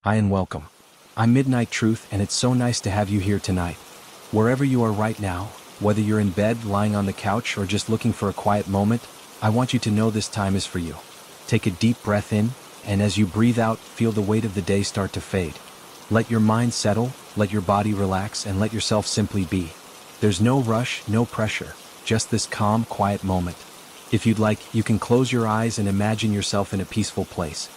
Hi and welcome. I'm Midnight Truth, and it's so nice to have you here tonight. Wherever you are right now, whether you're in bed, lying on the couch, or just looking for a quiet moment, I want you to know this time is for you. Take a deep breath in, and as you breathe out, feel the weight of the day start to fade. Let your mind settle, let your body relax, and let yourself simply be. There's no rush, no pressure, just this calm, quiet moment. If you'd like, you can close your eyes and imagine yourself in a peaceful place.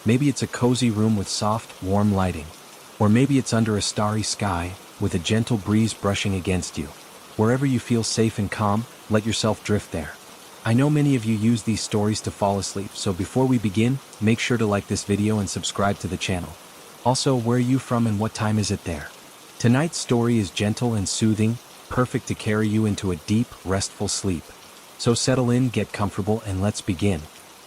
Maybe it's a cozy room with soft, warm lighting. Or maybe it's under a starry sky, with a gentle breeze brushing against you. Wherever you feel safe and calm, let yourself drift there. I know many of you use these stories to fall asleep, so before we begin, make sure to like this video and subscribe to the channel. Also, where are you from and what time is it there? Tonight's story is gentle and soothing, perfect to carry you into a deep, restful sleep. So settle in, get comfortable, and let's begin.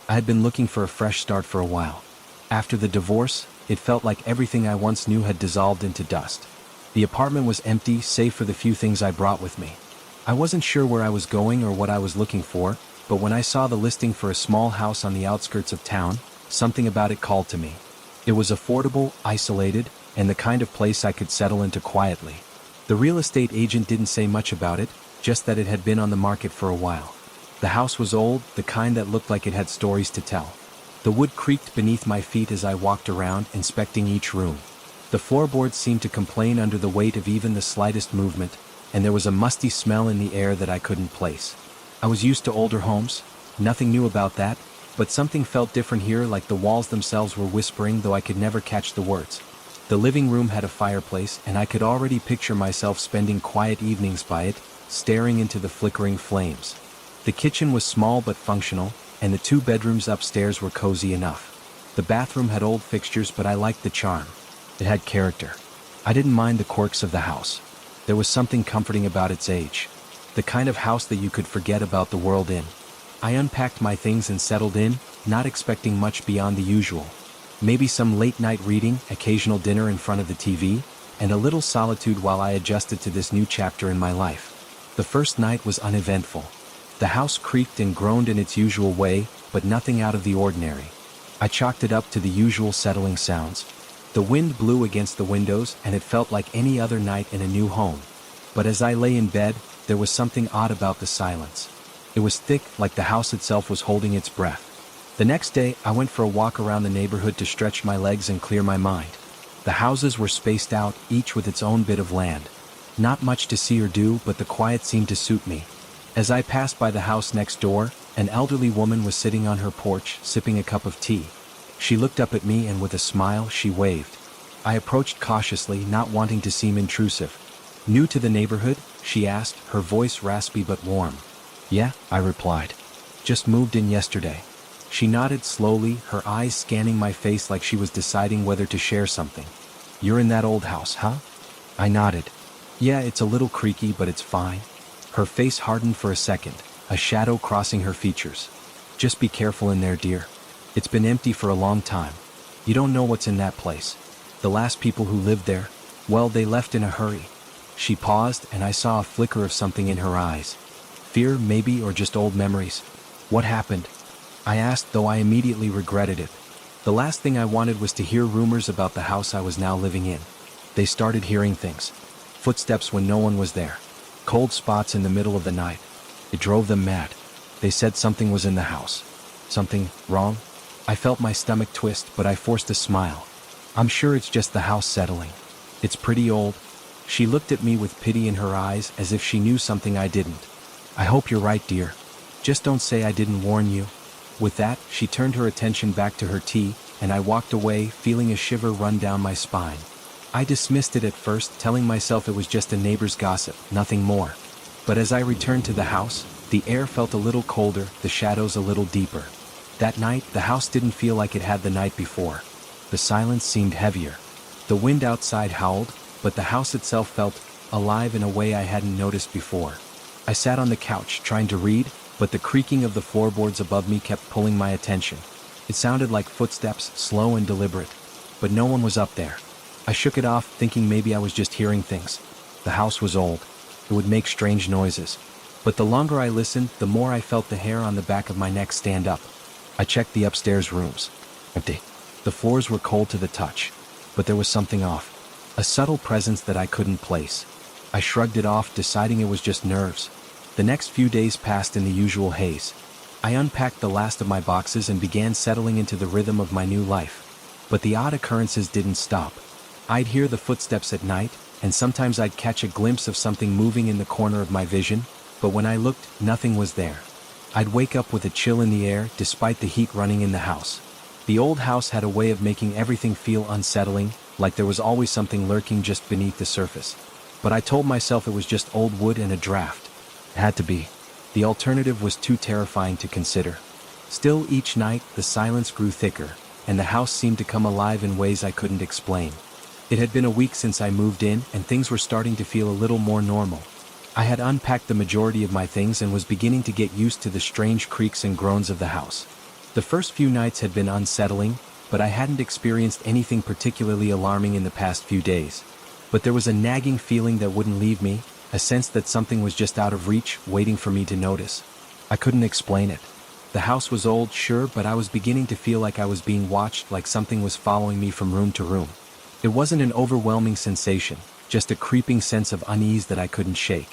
I had been looking for a fresh start for a while. After the divorce, it felt like everything I once knew had dissolved into dust. The apartment was empty, save for the few things I brought with me. I wasn't sure where I was going or what I was looking for, but when I saw the listing for a small house on the outskirts of town, something about it called to me. It was affordable, isolated, and the kind of place I could settle into quietly. The real estate agent didn't say much about it, just that it had been on the market for a while. The house was old, the kind that looked like it had stories to tell. The wood creaked beneath my feet as I walked around, inspecting each room. The floorboards seemed to complain under the weight of even the slightest movement, and there was a musty smell in the air that I couldn't place. I was used to older homes, nothing new about that, but something felt different here, like the walls themselves were whispering, though I could never catch the words. The living room had a fireplace, and I could already picture myself spending quiet evenings by it, staring into the flickering flames. The kitchen was small but functional, and the 2 bedrooms upstairs were cozy enough. The bathroom had old fixtures, but I liked the charm. It had character. I didn't mind the quirks of the house. There was something comforting about its age. The kind of house that you could forget about the world in. I unpacked my things and settled in, not expecting much beyond the usual. Maybe some late-night reading, occasional dinner in front of the TV, and a little solitude while I adjusted to this new chapter in my life. The first night was uneventful. The house creaked and groaned in its usual way, but nothing out of the ordinary. I chalked it up to the usual settling sounds. The wind blew against the windows, and it felt like any other night in a new home. But as I lay in bed, there was something odd about the silence. It was thick, like the house itself was holding its breath. The next day, I went for a walk around the neighborhood to stretch my legs and clear my mind. The houses were spaced out, each with its own bit of land. Not much to see or do, but the quiet seemed to suit me. As I passed by the house next door, an elderly woman was sitting on her porch, sipping a cup of tea. She looked up at me, and with a smile, she waved. I approached cautiously, not wanting to seem intrusive. "New to the neighborhood?" she asked, her voice raspy but warm. "Yeah," I replied. "Just moved in yesterday." She nodded slowly, her eyes scanning my face like she was deciding whether to share something. "You're in that old house, huh?" I nodded. "Yeah, it's a little creaky, but it's fine." Her face hardened for a second, a shadow crossing her features. "Just be careful in there, dear. It's been empty for a long time. You don't know what's in that place. The last people who lived there, well, they left in a hurry." She paused, and I saw a flicker of something in her eyes. Fear, maybe, or just old memories. "What happened?" I asked, though I immediately regretted it. The last thing I wanted was to hear rumors about the house I was now living in. They started hearing things. Footsteps when no one was there. Cold spots in the middle of the night. It drove them mad. They said something was in the house. Something wrong? I felt my stomach twist, but I forced a smile. "I'm sure it's just the house settling. It's pretty old." She looked at me with pity in her eyes, as if she knew something I didn't. "I hope you're right, dear. Just don't say I didn't warn you." With that, she turned her attention back to her tea, and I walked away, feeling a shiver run down my spine. I dismissed it at first, telling myself it was just a neighbor's gossip, nothing more. But as I returned to the house, the air felt a little colder, the shadows a little deeper. That night, the house didn't feel like it had the night before. The silence seemed heavier. The wind outside howled, but the house itself felt alive in a way I hadn't noticed before. I sat on the couch, trying to read, but the creaking of the floorboards above me kept pulling my attention. It sounded like footsteps, slow and deliberate. But no one was up there. I shook it off, thinking maybe I was just hearing things. The house was old. It would make strange noises. But the longer I listened, the more I felt the hair on the back of my neck stand up. I checked the upstairs rooms. Empty. The floors were cold to the touch. but there was something off. A subtle presence that I couldn't place. I shrugged it off, deciding it was just nerves. The next few days passed in the usual haze. I unpacked the last of my boxes and began settling into the rhythm of my new life. But the odd occurrences didn't stop. I'd hear the footsteps at night, and sometimes I'd catch a glimpse of something moving in the corner of my vision, but when I looked, nothing was there. I'd wake up with a chill in the air, despite the heat running in the house. The old house had a way of making everything feel unsettling, like there was always something lurking just beneath the surface. But I told myself it was just old wood and a draft. It had to be. The alternative was too terrifying to consider. Still, each night, the silence grew thicker, and the house seemed to come alive in ways I couldn't explain. It had been a week since I moved in, and things were starting to feel a little more normal. I had unpacked the majority of my things and was beginning to get used to the strange creaks and groans of the house. The first few nights had been unsettling, but I hadn't experienced anything particularly alarming in the past few days. But there was a nagging feeling that wouldn't leave me, a sense that something was just out of reach, waiting for me to notice. I couldn't explain it. The house was old, sure, but I was beginning to feel like I was being watched, like something was following me from room to room. It wasn't an overwhelming sensation, just a creeping sense of unease that I couldn't shake.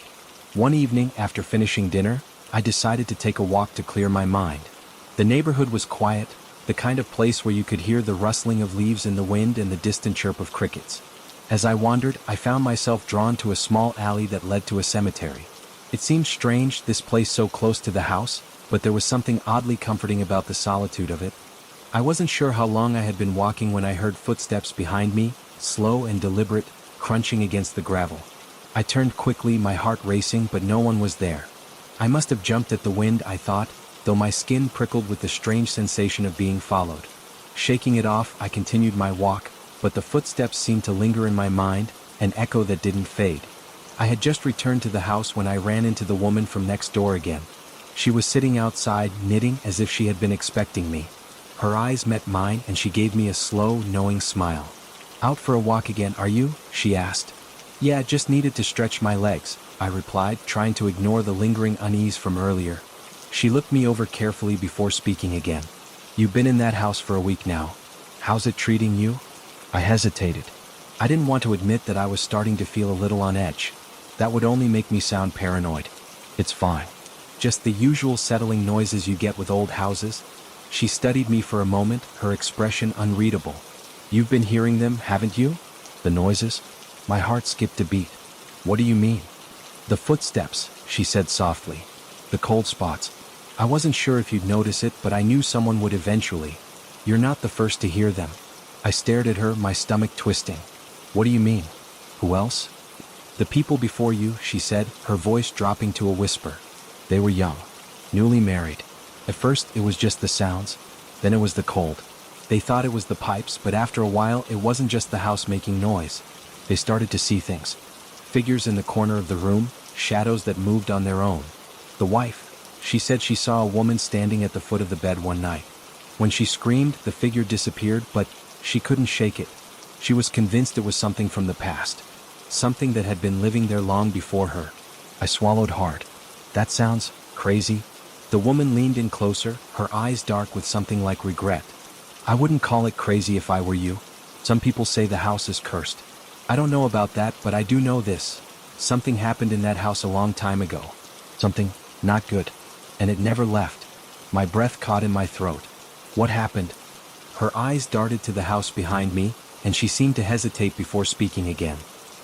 One evening, after finishing dinner, I decided to take a walk to clear my mind. The neighborhood was quiet, the kind of place where you could hear the rustling of leaves in the wind and the distant chirp of crickets. As I wandered, I found myself drawn to a small alley that led to a cemetery. It seemed strange, this place so close to the house, but there was something oddly comforting about the solitude of it. I wasn't sure how long I had been walking when I heard footsteps behind me, slow and deliberate, crunching against the gravel. I turned quickly, my heart racing, but no one was there. I must have jumped at the wind, I thought, though my skin prickled with the strange sensation of being followed. Shaking it off, I continued my walk, but the footsteps seemed to linger in my mind, an echo that didn't fade. I had just returned to the house when I ran into the woman from next door again. She was sitting outside, knitting as if she had been expecting me. Her eyes met mine and she gave me a slow, knowing smile. "Out for a walk again, are you?" she asked. "Yeah, just needed to stretch my legs," I replied, trying to ignore the lingering unease from earlier. She looked me over carefully before speaking again. "You've been in that house for a week now. How's it treating you?" I hesitated. I didn't want to admit that I was starting to feel a little on edge. That would only make me sound paranoid. "It's fine. Just the usual settling noises you get with old houses." She studied me for a moment, her expression unreadable. "You've been hearing them, haven't you? The noises?" My heart skipped a beat. "What do you mean?" "The footsteps," she said softly. "The cold spots. I wasn't sure if you'd notice it, but I knew someone would eventually. You're not the first to hear them." I stared at her, my stomach twisting. "What do you mean? Who else?" "The people before you," she said, her voice dropping to a whisper. "They were young, newly married. At first it was just the sounds, then it was the cold. They thought it was the pipes, but after a while it wasn't just the house making noise. They started to see things. Figures in the corner of the room, shadows that moved on their own. The wife, she said she saw a woman standing at the foot of the bed one night. When she screamed, the figure disappeared, but she couldn't shake it. She was convinced it was something from the past, something that had been living there long before her." I swallowed hard. "That sounds crazy." The woman leaned in closer, her eyes dark with something like regret. "I wouldn't call it crazy if I were you. Some people say the house is cursed. I don't know about that, but I do know this. Something happened in that house a long time ago. Something not good. And it never left." My breath caught in my throat. "What happened?" Her eyes darted to the house behind me, and she seemed to hesitate before speaking again.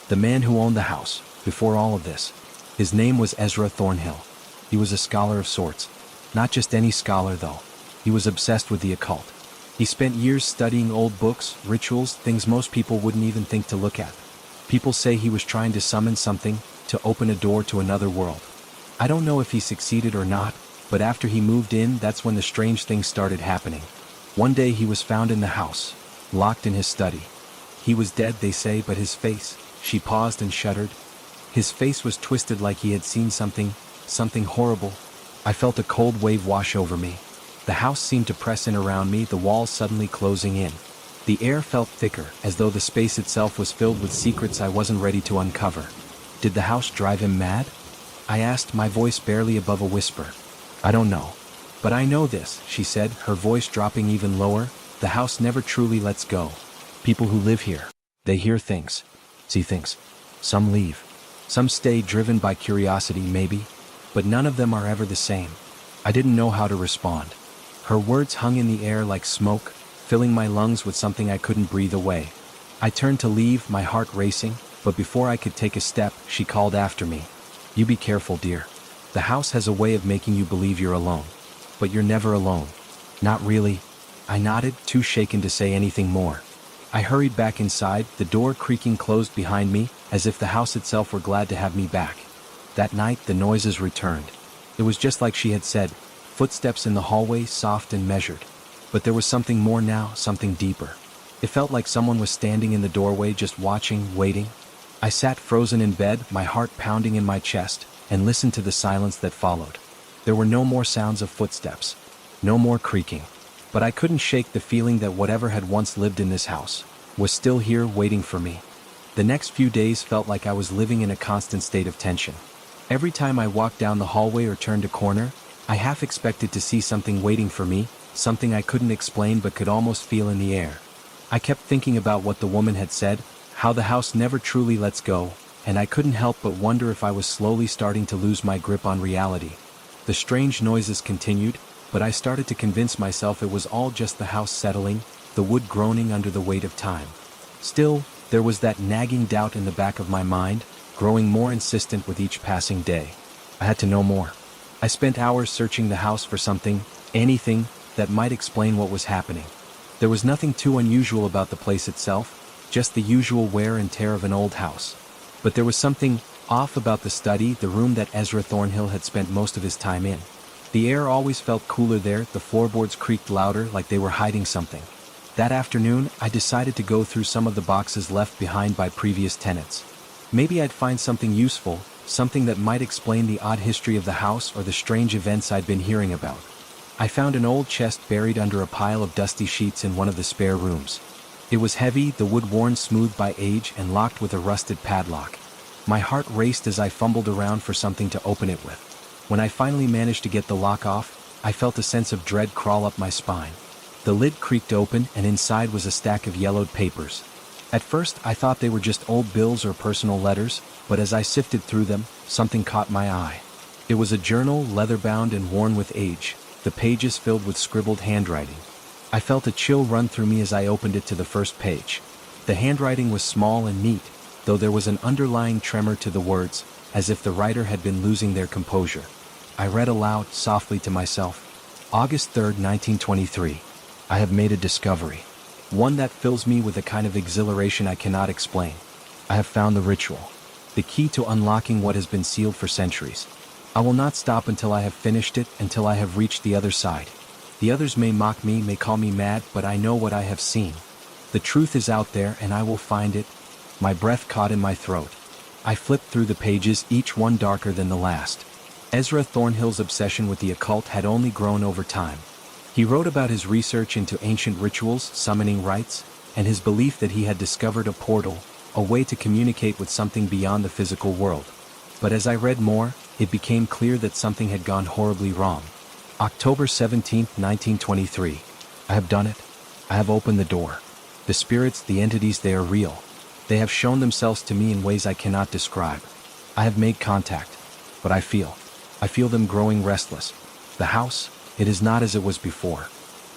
"The man who owned the house, before all of this. His name was Ezra Thornhill. He was a scholar of sorts. Not just any scholar, though. He was obsessed with the occult. He spent years studying old books, rituals, things most people wouldn't even think to look at. People say he was trying to summon something, to open a door to another world. I don't know if he succeeded or not, but after he moved in, that's when the strange things started happening. One day he was found in the house, locked in his study. He was dead, they say, but his face," she paused and shuddered. "His face was twisted like he had seen something horrible." I felt a cold wave wash over me. The house seemed to press in around me, the walls suddenly closing in. The air felt thicker, as though the space itself was filled with secrets I wasn't ready to uncover. "Did the house drive him mad?" I asked, my voice barely above a whisper. "I don't know. But I know this," she said, her voice dropping even lower. "The house never truly lets go. People who live here. They hear things, see things. Some leave. Some stay driven by curiosity maybe, but none of them are ever the same. I didn't know how to respond. Her words hung in the air like smoke, filling my lungs with something I couldn't breathe away. I turned to leave, my heart racing, but before I could take a step, she called after me. You be careful, dear. The house has a way of making you believe you're alone. But you're never alone. Not really. I nodded, too shaken to say anything more. I hurried back inside, the door creaking closed behind me, as if the house itself were glad to have me back. That night, the noises returned. It was just like she had said, footsteps in the hallway, soft and measured. But there was something more now, something deeper. It felt like someone was standing in the doorway just watching, waiting. I sat frozen in bed, my heart pounding in my chest, and listened to the silence that followed. There were no more sounds of footsteps. No more creaking. But I couldn't shake the feeling that whatever had once lived in this house was still here waiting for me. The next few days felt like I was living in a constant state of tension. Every time I walked down the hallway or turned a corner, I half expected to see something waiting for me, something I couldn't explain but could almost feel in the air. I kept thinking about what the woman had said, how the house never truly lets go, and I couldn't help but wonder if I was slowly starting to lose my grip on reality. The strange noises continued, but I started to convince myself it was all just the house settling, the wood groaning under the weight of time. Still, there was that nagging doubt in the back of my mind, growing more insistent with each passing day. I had to know more. I spent hours searching the house for something, anything, that might explain what was happening. There was nothing too unusual about the place itself, just the usual wear and tear of an old house. But there was something off about the study, the room that Ezra Thornhill had spent most of his time in. The air always felt cooler there, the floorboards creaked louder like they were hiding something. That afternoon, I decided to go through some of the boxes left behind by previous tenants. Maybe I'd find something useful, something that might explain the odd history of the house or the strange events I'd been hearing about. I found an old chest buried under a pile of dusty sheets in one of the spare rooms. It was heavy, the wood worn smooth by age and locked with a rusted padlock. My heart raced as I fumbled around for something to open it with. When I finally managed to get the lock off, I felt a sense of dread crawl up my spine. The lid creaked open and inside was a stack of yellowed papers. At first, I thought they were just old bills or personal letters, but as I sifted through them, something caught my eye. It was a journal, leather-bound and worn with age, the pages filled with scribbled handwriting. I felt a chill run through me as I opened it to the first page. The handwriting was small and neat, though there was an underlying tremor to the words, as if the writer had been losing their composure. I read aloud, softly to myself. August 3rd, 1923. I have made a discovery. One that fills me with a kind of exhilaration I cannot explain. I have found the ritual. The key to unlocking what has been sealed for centuries. I will not stop until I have finished it, until I have reached the other side. The others may mock me, may call me mad, but I know what I have seen. The truth is out there and I will find it. My breath caught in my throat. I flipped through the pages, each one darker than the last. Ezra Thornhill's obsession with the occult had only grown over time. He wrote about his research into ancient rituals, summoning rites, and his belief that he had discovered a portal, a way to communicate with something beyond the physical world. But as I read more, it became clear that something had gone horribly wrong. October 17, 1923. I have done it. I have opened the door. The spirits, the entities, they are real. They have shown themselves to me in ways I cannot describe. I have made contact, but I feel them growing restless. The house, it is not as it was before.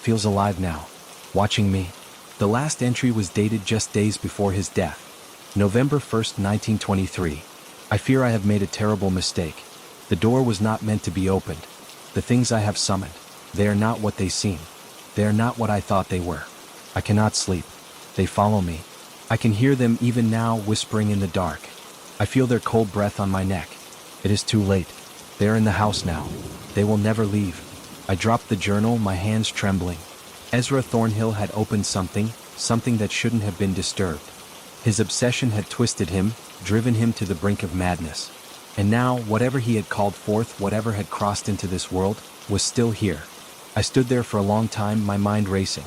Feels alive now, watching me. The last entry was dated just days before his death. November 1st, 1923. I fear I have made a terrible mistake. The door was not meant to be opened. The things I have summoned, they are not what they seem. They are not what I thought they were. I cannot sleep. They follow me. I can hear them even now whispering in the dark. I feel their cold breath on my neck. It is too late. They are in the house now. They will never leave. I dropped the journal, my hands trembling. Ezra Thornhill had opened something that shouldn't have been disturbed. His obsession had twisted him, driven him to the brink of madness. And now, whatever he had called forth, whatever had crossed into this world, was still here. I stood there for a long time, my mind racing.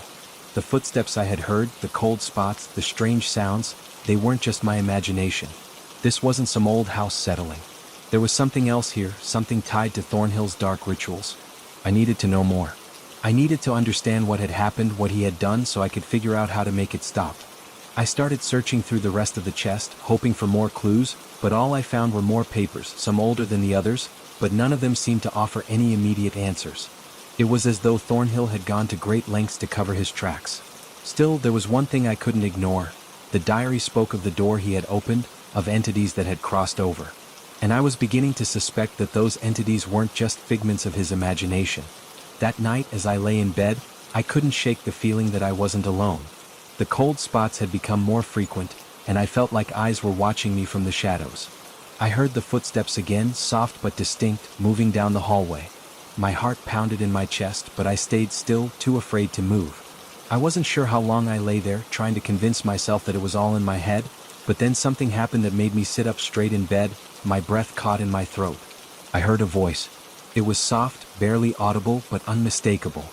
The footsteps I had heard, the cold spots, the strange sounds, they weren't just my imagination. This wasn't some old house settling. There was something else here, something tied to Thornhill's dark rituals. I needed to know more. I needed to understand what had happened, what he had done, so I could figure out how to make it stop. I started searching through the rest of the chest, hoping for more clues, but all I found were more papers, some older than the others, but none of them seemed to offer any immediate answers. It was as though Thornhill had gone to great lengths to cover his tracks. Still, there was one thing I couldn't ignore. The diary spoke of the door he had opened, of entities that had crossed over. And I was beginning to suspect that those entities weren't just figments of his imagination. That night, as I lay in bed, I couldn't shake the feeling that I wasn't alone. The cold spots had become more frequent, and I felt like eyes were watching me from the shadows. I heard the footsteps again, soft but distinct, moving down the hallway. My heart pounded in my chest, but I stayed still, too afraid to move. I wasn't sure how long I lay there, trying to convince myself that it was all in my head, but then something happened that made me sit up straight in bed, my breath caught in my throat. I heard a voice. It was soft, barely audible, but unmistakable.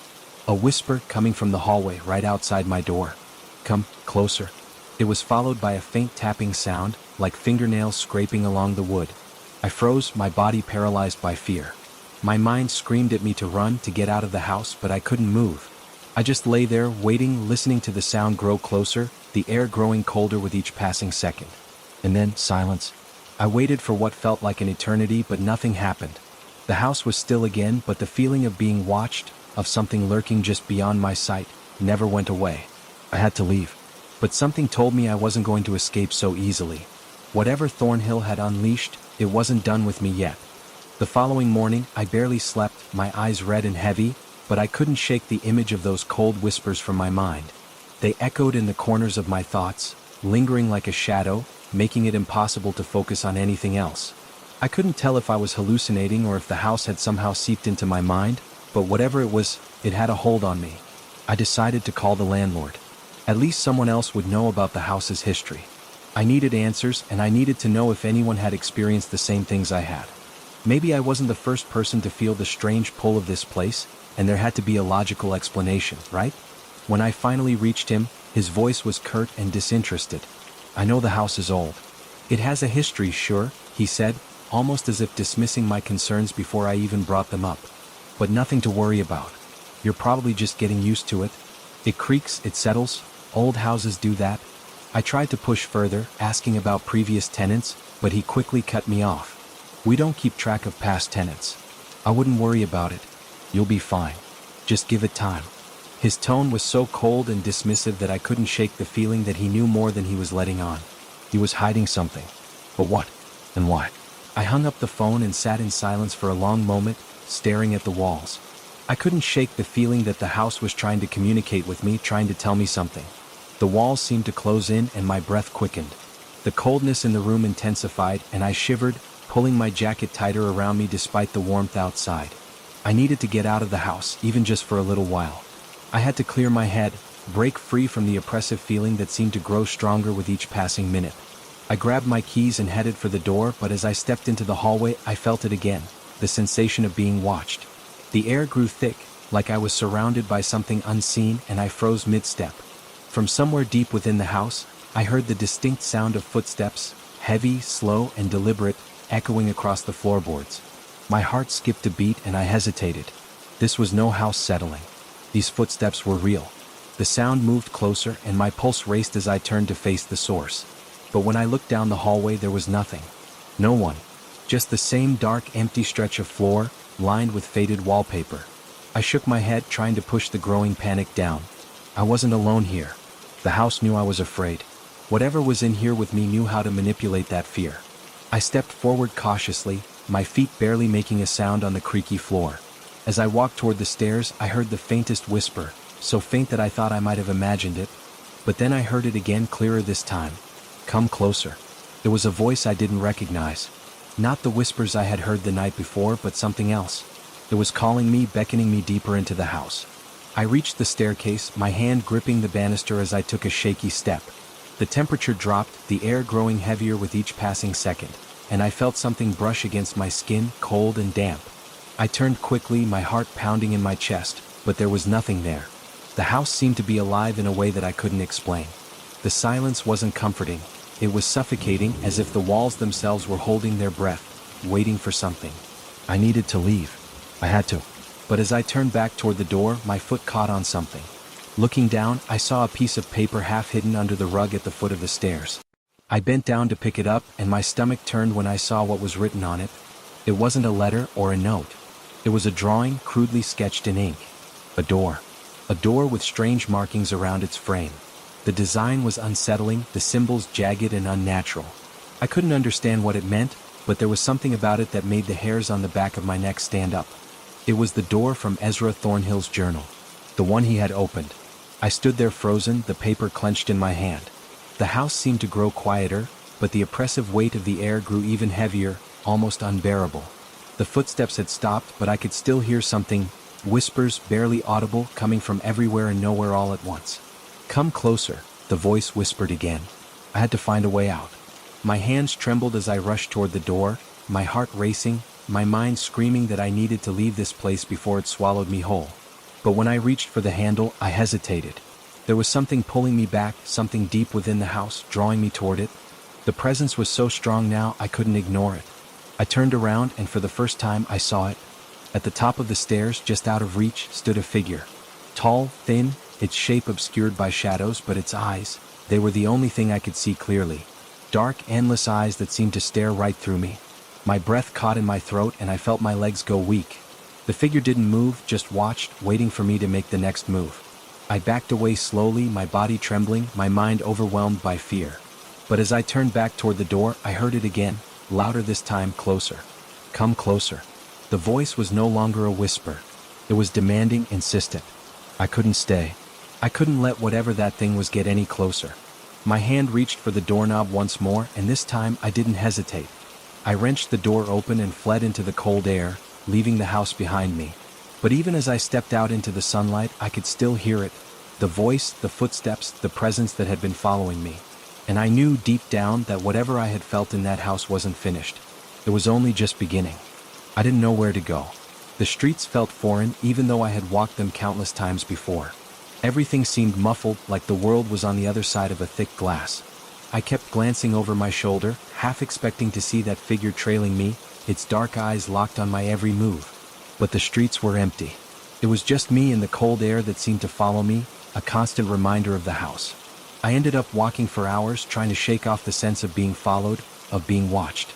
A whisper coming from the hallway right outside my door. "Come closer." It was followed by a faint tapping sound, like fingernails scraping along the wood. I froze, my body paralyzed by fear. My mind screamed at me to run, to get out of the house, but I couldn't move. I just lay there, waiting, listening to the sound grow closer, the air growing colder with each passing second. And then, silence. I waited for what felt like an eternity, but nothing happened. The house was still again, but the feeling of being watched, of something lurking just beyond my sight, never went away. I had to leave. But something told me I wasn't going to escape so easily. Whatever Thornhill had unleashed, it wasn't done with me yet. The following morning, I barely slept, my eyes red and heavy, but I couldn't shake the image of those cold whispers from my mind. They echoed in the corners of my thoughts, lingering like a shadow, making it impossible to focus on anything else. I couldn't tell if I was hallucinating or if the house had somehow seeped into my mind, but whatever it was, it had a hold on me. I decided to call the landlord. At least someone else would know about the house's history. I needed answers, and I needed to know if anyone had experienced the same things I had. Maybe I wasn't the first person to feel the strange pull of this place, and there had to be a logical explanation, right? When I finally reached him, his voice was curt and disinterested. "I know the house is old. It has a history, sure," he said, almost as if dismissing my concerns before I even brought them up. "But nothing to worry about. You're probably just getting used to it. It creaks, it settles. Old houses do that." I tried to push further, asking about previous tenants, but he quickly cut me off. "We don't keep track of past tenants. I wouldn't worry about it. You'll be fine. Just give it time." His tone was so cold and dismissive that I couldn't shake the feeling that he knew more than he was letting on. He was hiding something. But what? And why? I hung up the phone and sat in silence for a long moment, staring at the walls. I couldn't shake the feeling that the house was trying to communicate with me, trying to tell me something. The walls seemed to close in and my breath quickened. The coldness in the room intensified and I shivered, pulling my jacket tighter around me despite the warmth outside. I needed to get out of the house, even just for a little while. I had to clear my head, break free from the oppressive feeling that seemed to grow stronger with each passing minute. I grabbed my keys and headed for the door, but as I stepped into the hallway, I felt it again, the sensation of being watched. The air grew thick, like I was surrounded by something unseen, and I froze mid-step. From somewhere deep within the house, I heard the distinct sound of footsteps, heavy, slow, and deliberate, echoing across the floorboards. My heart skipped a beat and I hesitated. This was no house settling. These footsteps were real. The sound moved closer and my pulse raced as I turned to face the source. But when I looked down the hallway, there was nothing. No one. Just the same dark, empty stretch of floor, lined with faded wallpaper. I shook my head, trying to push the growing panic down. I wasn't alone here. The house knew I was afraid. Whatever was in here with me knew how to manipulate that fear. I stepped forward cautiously, my feet barely making a sound on the creaky floor. As I walked toward the stairs, I heard the faintest whisper, so faint that I thought I might have imagined it. But then I heard it again, clearer this time. "Come closer." It was a voice I didn't recognize. Not the whispers I had heard the night before, but something else. It was calling me, beckoning me deeper into the house. I reached the staircase, my hand gripping the banister as I took a shaky step. The temperature dropped, the air growing heavier with each passing second, and I felt something brush against my skin, cold and damp. I turned quickly, my heart pounding in my chest, but there was nothing there. The house seemed to be alive in a way that I couldn't explain. The silence wasn't comforting. It was suffocating, as if the walls themselves were holding their breath, waiting for something. I needed to leave. I had to. But as I turned back toward the door, my foot caught on something. Looking down, I saw a piece of paper half hidden under the rug at the foot of the stairs. I bent down to pick it up, and my stomach turned when I saw what was written on it. It wasn't a letter or a note. It was a drawing crudely sketched in ink. A door. A door with strange markings around its frame. The design was unsettling, the symbols jagged and unnatural. I couldn't understand what it meant, but there was something about it that made the hairs on the back of my neck stand up. It was the door from Ezra Thornhill's journal. The one he had opened. I stood there frozen, the paper clenched in my hand. The house seemed to grow quieter, but the oppressive weight of the air grew even heavier, almost unbearable. The footsteps had stopped, but I could still hear something, whispers barely audible, coming from everywhere and nowhere all at once. "Come closer," the voice whispered again. I had to find a way out. My hands trembled as I rushed toward the door, my heart racing, my mind screaming that I needed to leave this place before it swallowed me whole. But when I reached for the handle, I hesitated. There was something pulling me back, something deep within the house, drawing me toward it. The presence was so strong now I couldn't ignore it. I turned around, and for the first time I saw it. At the top of the stairs, just out of reach, stood a figure. Tall, thin, its shape obscured by shadows, but its eyes, they were the only thing I could see clearly. Dark, endless eyes that seemed to stare right through me. My breath caught in my throat, and I felt my legs go weak. The figure didn't move, just watched, waiting for me to make the next move. I backed away slowly, my body trembling, my mind overwhelmed by fear. But as I turned back toward the door, I heard it again, louder this time, closer. "Come closer." The voice was no longer a whisper. It was demanding, insistent. I couldn't stay. I couldn't let whatever that thing was get any closer. My hand reached for the doorknob once more, and this time I didn't hesitate. I wrenched the door open and fled into the cold air, leaving the house behind me. But even as I stepped out into the sunlight, I could still hear it. The voice, the footsteps, the presence that had been following me. And I knew deep down that whatever I had felt in that house wasn't finished. It was only just beginning. I didn't know where to go. The streets felt foreign, even though I had walked them countless times before. Everything seemed muffled, like the world was on the other side of a thick glass. I kept glancing over my shoulder, half expecting to see that figure trailing me, its dark eyes locked on my every move. But the streets were empty. It was just me and the cold air that seemed to follow me, a constant reminder of the house. I ended up walking for hours, trying to shake off the sense of being followed, of being watched.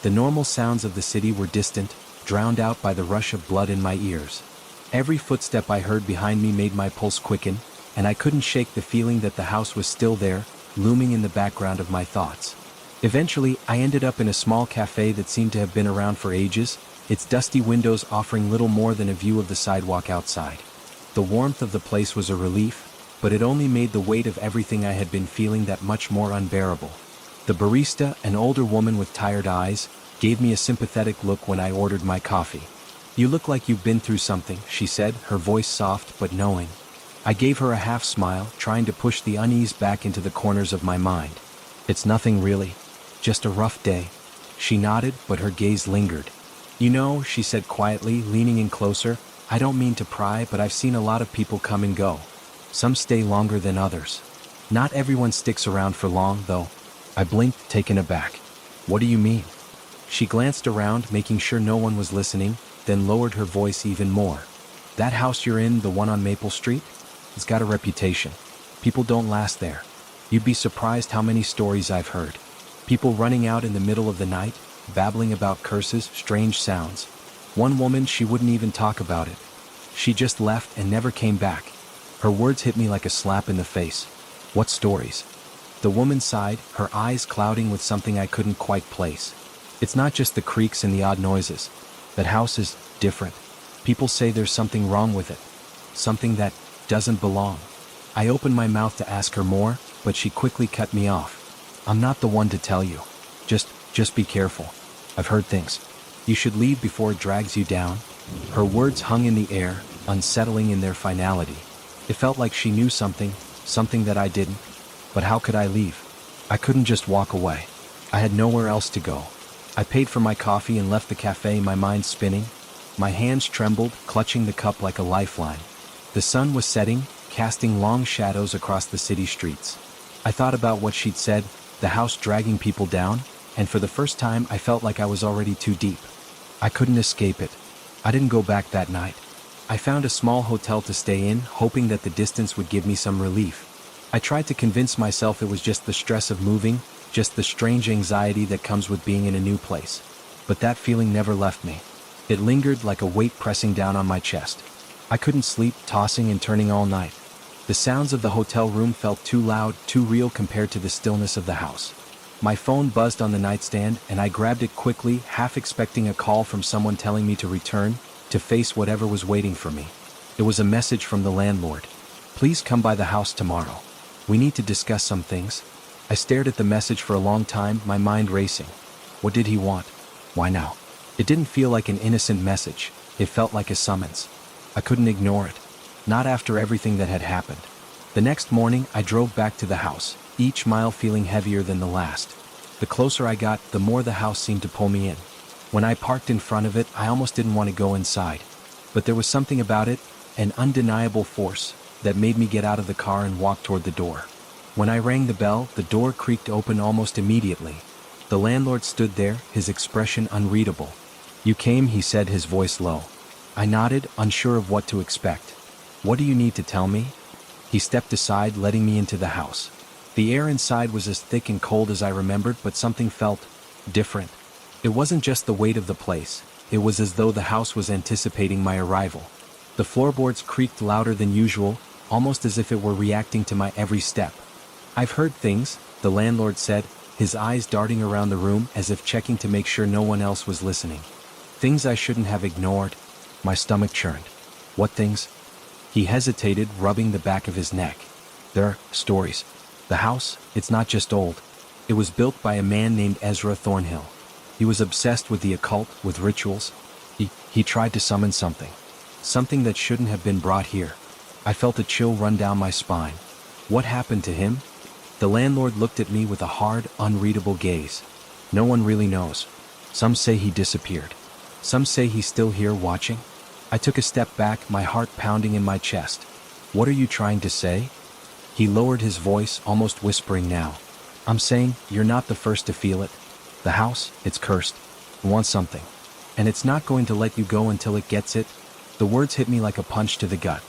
The normal sounds of the city were distant, drowned out by the rush of blood in my ears. Every footstep I heard behind me made my pulse quicken, and I couldn't shake the feeling that the house was still there, looming in the background of my thoughts. Eventually, I ended up in a small cafe that seemed to have been around for ages, its dusty windows offering little more than a view of the sidewalk outside. The warmth of the place was a relief, but it only made the weight of everything I had been feeling that much more unbearable. The barista, an older woman with tired eyes, gave me a sympathetic look when I ordered my coffee. "You look like you've been through something," she said, her voice soft but knowing. I gave her a half smile, trying to push the unease back into the corners of my mind. "It's nothing really. Just a rough day." She nodded, but her gaze lingered. "You know," she said quietly, leaning in closer, "I don't mean to pry, but I've seen a lot of people come and go. Some stay longer than others. Not everyone sticks around for long, though." I blinked, taken aback. "What do you mean?" She glanced around, making sure no one was listening, then lowered her voice even more. "That house you're in, the one on Maple Street? It's got a reputation. People don't last there. You'd be surprised how many stories I've heard. People running out in the middle of the night, babbling about curses, strange sounds. One woman, she wouldn't even talk about it. She just left and never came back." Her words hit me like a slap in the face. "What stories?" The woman sighed, her eyes clouding with something I couldn't quite place. "It's not just the creaks and the odd noises. That house is different. People say there's something wrong with it. Something that doesn't belong." I opened my mouth to ask her more, but she quickly cut me off. "I'm not the one to tell you. Just be careful. I've heard things. You should leave before it drags you down." Her words hung in the air, unsettling in their finality. It felt like she knew something that I didn't. But how could I leave? I couldn't just walk away. I had nowhere else to go. I paid for my coffee and left the cafe, my mind spinning. My hands trembled, clutching the cup like a lifeline. The sun was setting, casting long shadows across the city streets. I thought about what she'd said, the house dragging people down, and for the first time I felt like I was already too deep. I couldn't escape it. I didn't go back that night. I found a small hotel to stay in, hoping that the distance would give me some relief. I tried to convince myself it was just the stress of moving, just the strange anxiety that comes with being in a new place. But that feeling never left me. It lingered like a weight pressing down on my chest. I couldn't sleep, tossing and turning all night. The sounds of the hotel room felt too loud, too real compared to the stillness of the house. My phone buzzed on the nightstand, and I grabbed it quickly, half expecting a call from someone telling me to return, to face whatever was waiting for me. It was a message from the landlord. "Please come by the house tomorrow. We need to discuss some things." I stared at the message for a long time, my mind racing. What did he want? Why now? It didn't feel like an innocent message. It felt like a summons. I couldn't ignore it. Not after everything that had happened. The next morning, I drove back to the house, each mile feeling heavier than the last. The closer I got, the more the house seemed to pull me in. When I parked in front of it, I almost didn't want to go inside. But there was something about it, an undeniable force, that made me get out of the car and walk toward the door. When I rang the bell, the door creaked open almost immediately. The landlord stood there, his expression unreadable. "You came," he said, his voice low. I nodded, unsure of what to expect. "What do you need to tell me?" He stepped aside, letting me into the house. The air inside was as thick and cold as I remembered, but something felt different. It wasn't just the weight of the place. It was as though the house was anticipating my arrival. The floorboards creaked louder than usual, almost as if it were reacting to my every step. "I've heard things," the landlord said, his eyes darting around the room as if checking to make sure no one else was listening. "Things I shouldn't have ignored." My stomach churned. "What things?" He hesitated, rubbing the back of his neck. "There are stories. The house, it's not just old. It was built by a man named Ezra Thornhill. He was obsessed with the occult, with rituals. He tried to summon something. Something that shouldn't have been brought here." I felt a chill run down my spine. "What happened to him?" The landlord looked at me with a hard, unreadable gaze. "No one really knows. Some say he disappeared. Some say he's still here watching." I took a step back, my heart pounding in my chest. "What are you trying to say?" He lowered his voice, almost whispering now. "I'm saying, you're not the first to feel it. The house, it's cursed. It wants something. And it's not going to let you go until it gets it." The words hit me like a punch to the gut.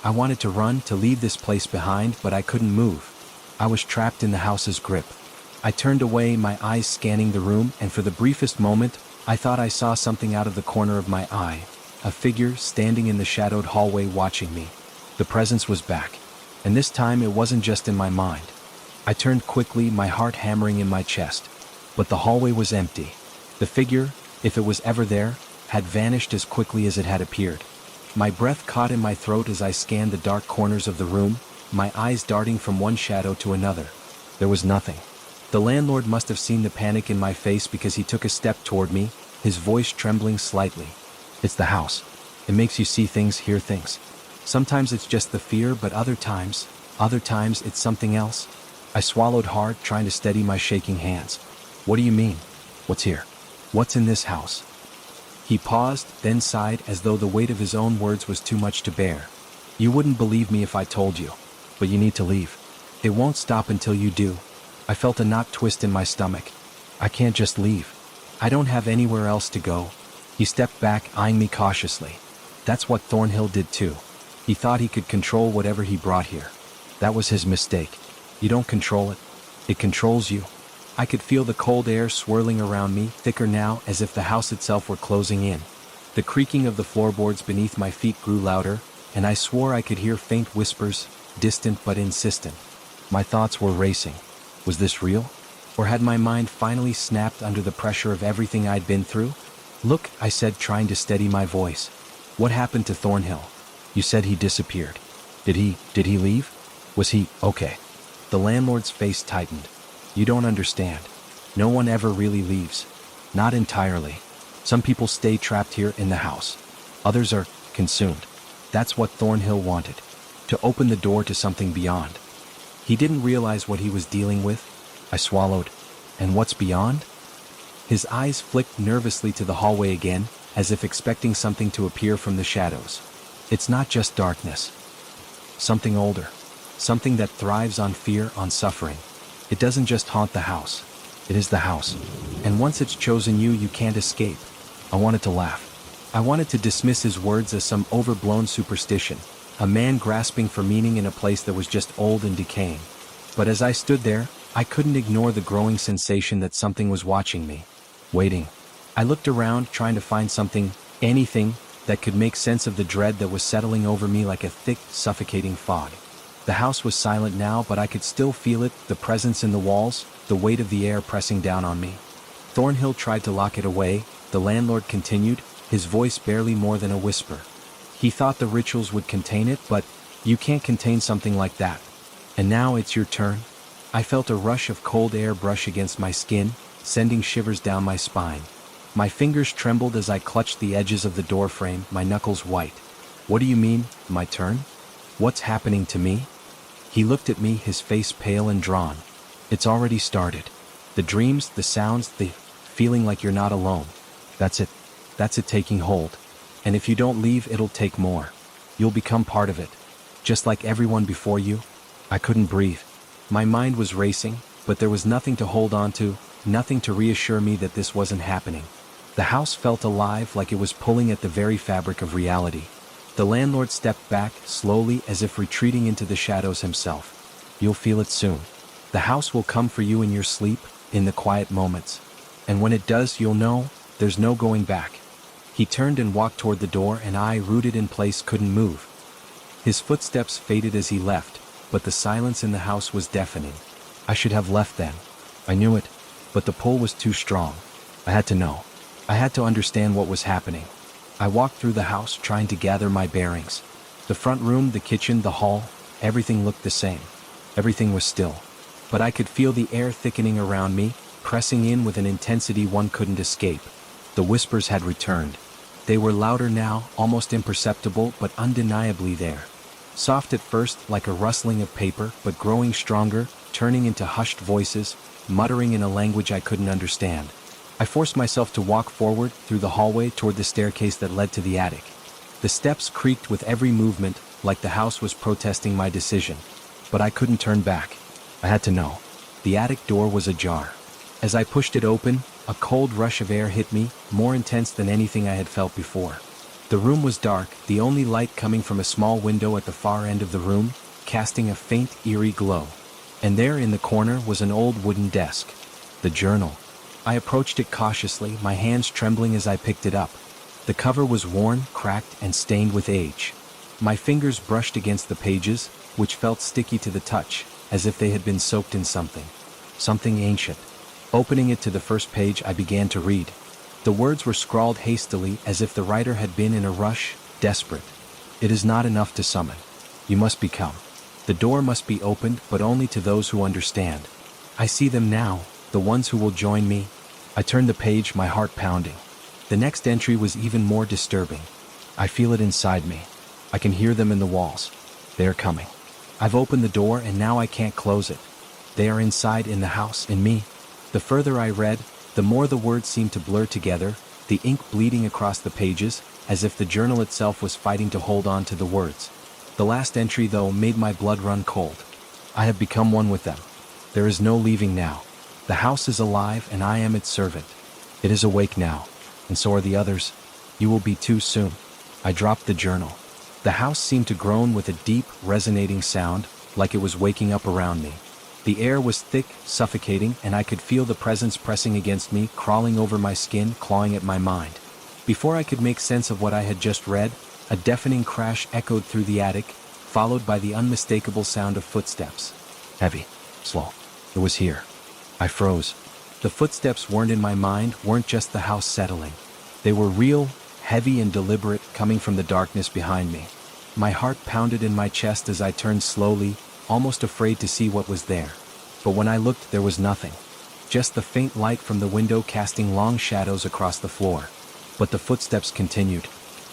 I wanted to run, to leave this place behind, but I couldn't move. I was trapped in the house's grip. I turned away, my eyes scanning the room, and for the briefest moment, I thought I saw something out of the corner of my eye. A figure standing in the shadowed hallway watching me. The presence was back. And this time it wasn't just in my mind. I turned quickly, my heart hammering in my chest. But the hallway was empty. The figure, if it was ever there, had vanished as quickly as it had appeared. My breath caught in my throat as I scanned the dark corners of the room, my eyes darting from one shadow to another. There was nothing. The landlord must have seen the panic in my face because he took a step toward me, his voice trembling slightly. "It's the house. It makes you see things, hear things. Sometimes it's just the fear, but other times it's something else." I swallowed hard, trying to steady my shaking hands. "What do you mean? What's here? What's in this house?" He paused, then sighed as though the weight of his own words was too much to bear. "You wouldn't believe me if I told you, but you need to leave. It won't stop until you do." I felt a knot twist in my stomach. "I can't just leave. I don't have anywhere else to go." He stepped back, eyeing me cautiously. "That's what Thornhill did too. He thought he could control whatever he brought here. That was his mistake. You don't control it. It controls you." I could feel the cold air swirling around me, thicker now, as if the house itself were closing in. The creaking of the floorboards beneath my feet grew louder, and I swore I could hear faint whispers, distant but insistent. My thoughts were racing. Was this real? Or had my mind finally snapped under the pressure of everything I'd been through? "Look," I said, trying to steady my voice. "What happened to Thornhill? You said he disappeared. Did he leave? Was he okay?" The landlord's face tightened. "You don't understand. No one ever really leaves. Not entirely. Some people stay trapped here in the house. Others are consumed. That's what Thornhill wanted. To open the door to something beyond." He didn't realize what he was dealing with. I swallowed. "And what's beyond?" His eyes flicked nervously to the hallway again, as if expecting something to appear from the shadows. "It's not just darkness. Something older. Something that thrives on fear, on suffering. It doesn't just haunt the house. It is the house. And once it's chosen you, you can't escape." I wanted to laugh. I wanted to dismiss his words as some overblown superstition, a man grasping for meaning in a place that was just old and decaying. But as I stood there, I couldn't ignore the growing sensation that something was watching me, waiting. I looked around, trying to find something, anything, that could make sense of the dread that was settling over me like a thick, suffocating fog. The house was silent now, but I could still feel it, the presence in the walls, the weight of the air pressing down on me. Thornhill tried to lock it away, the landlord continued, his voice barely more than a whisper. He thought the rituals would contain it, but you can't contain something like that. And now it's your turn. I felt a rush of cold air brush against my skin, sending shivers down my spine. My fingers trembled as I clutched the edges of the door frame, my knuckles white. What do you mean, my turn? What's happening to me? He looked at me, his face pale and drawn. It's already started. The dreams, the sounds, the feeling like you're not alone. That's it. That's it taking hold. And if you don't leave, it'll take more. You'll become part of it. Just like everyone before you. I couldn't breathe. My mind was racing, but there was nothing to hold on to, nothing to reassure me that this wasn't happening. The house felt alive, like it was pulling at the very fabric of reality. The landlord stepped back, slowly, as if retreating into the shadows himself. You'll feel it soon. The house will come for you in your sleep, in the quiet moments. And when it does, you'll know, there's no going back. He turned and walked toward the door, and I, rooted in place, couldn't move. His footsteps faded as he left, but the silence in the house was deafening. I should have left then. I knew it, but the pull was too strong. I had to know. I had to understand what was happening. I walked through the house, trying to gather my bearings. The front room, the kitchen, the hall, everything looked the same. Everything was still. But I could feel the air thickening around me, pressing in with an intensity one couldn't escape. The whispers had returned. They were louder now, almost imperceptible, but undeniably there. Soft at first, like a rustling of paper, but growing stronger, turning into hushed voices, muttering in a language I couldn't understand. I forced myself to walk forward, through the hallway, toward the staircase that led to the attic. The steps creaked with every movement, like the house was protesting my decision. But I couldn't turn back. I had to know. The attic door was ajar. As I pushed it open, a cold rush of air hit me, more intense than anything I had felt before. The room was dark, the only light coming from a small window at the far end of the room, casting a faint, eerie glow. And there in the corner was an old wooden desk. The journal. I approached it cautiously, my hands trembling as I picked it up. The cover was worn, cracked, and stained with age. My fingers brushed against the pages, which felt sticky to the touch, as if they had been soaked in something. Something ancient. Opening it to the first page, I began to read. The words were scrawled hastily, as if the writer had been in a rush, desperate. It is not enough to summon. You must become. The door must be opened, but only to those who understand. I see them now, the ones who will join me. I turned the page, my heart pounding. The next entry was even more disturbing. I feel it inside me. I can hear them in the walls. They are coming. I've opened the door, and now I can't close it. They are inside, in the house, in me. The further I read, the more the words seemed to blur together, the ink bleeding across the pages, as if the journal itself was fighting to hold on to the words. The last entry, though, made my blood run cold. I have become one with them. There is no leaving now. The house is alive, and I am its servant. It is awake now, and so are the others. You will be too soon. I dropped the journal. The house seemed to groan with a deep, resonating sound, like it was waking up around me. The air was thick, suffocating, and I could feel the presence pressing against me, crawling over my skin, clawing at my mind. Before I could make sense of what I had just read, a deafening crash echoed through the attic, followed by the unmistakable sound of footsteps. Heavy, slow. It was here. I froze. The footsteps weren't in my mind, weren't just the house settling. They were real, heavy and deliberate, coming from the darkness behind me. My heart pounded in my chest as I turned slowly, almost afraid to see what was there. But when I looked, there was nothing. Just the faint light from the window casting long shadows across the floor. But the footsteps continued.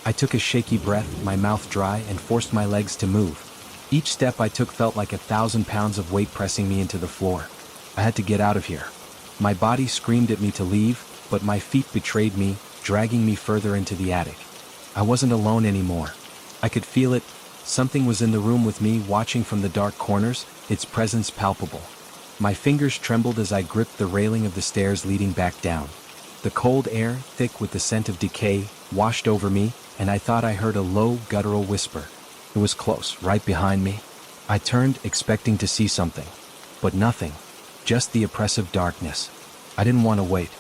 I took a shaky breath, my mouth dry, and forced my legs to move. Each step I took felt like 1,000 pounds of weight pressing me into the floor. I had to get out of here. My body screamed at me to leave, but my feet betrayed me, dragging me further into the attic. I wasn't alone anymore. I could feel it. Something was in the room with me, watching from the dark corners, its presence palpable. My fingers trembled as I gripped the railing of the stairs leading back down. The cold air, thick with the scent of decay, washed over me, and I thought I heard a low, guttural whisper. It was close, right behind me. I turned, expecting to see something. But nothing. Just the oppressive darkness. I didn't want to wait.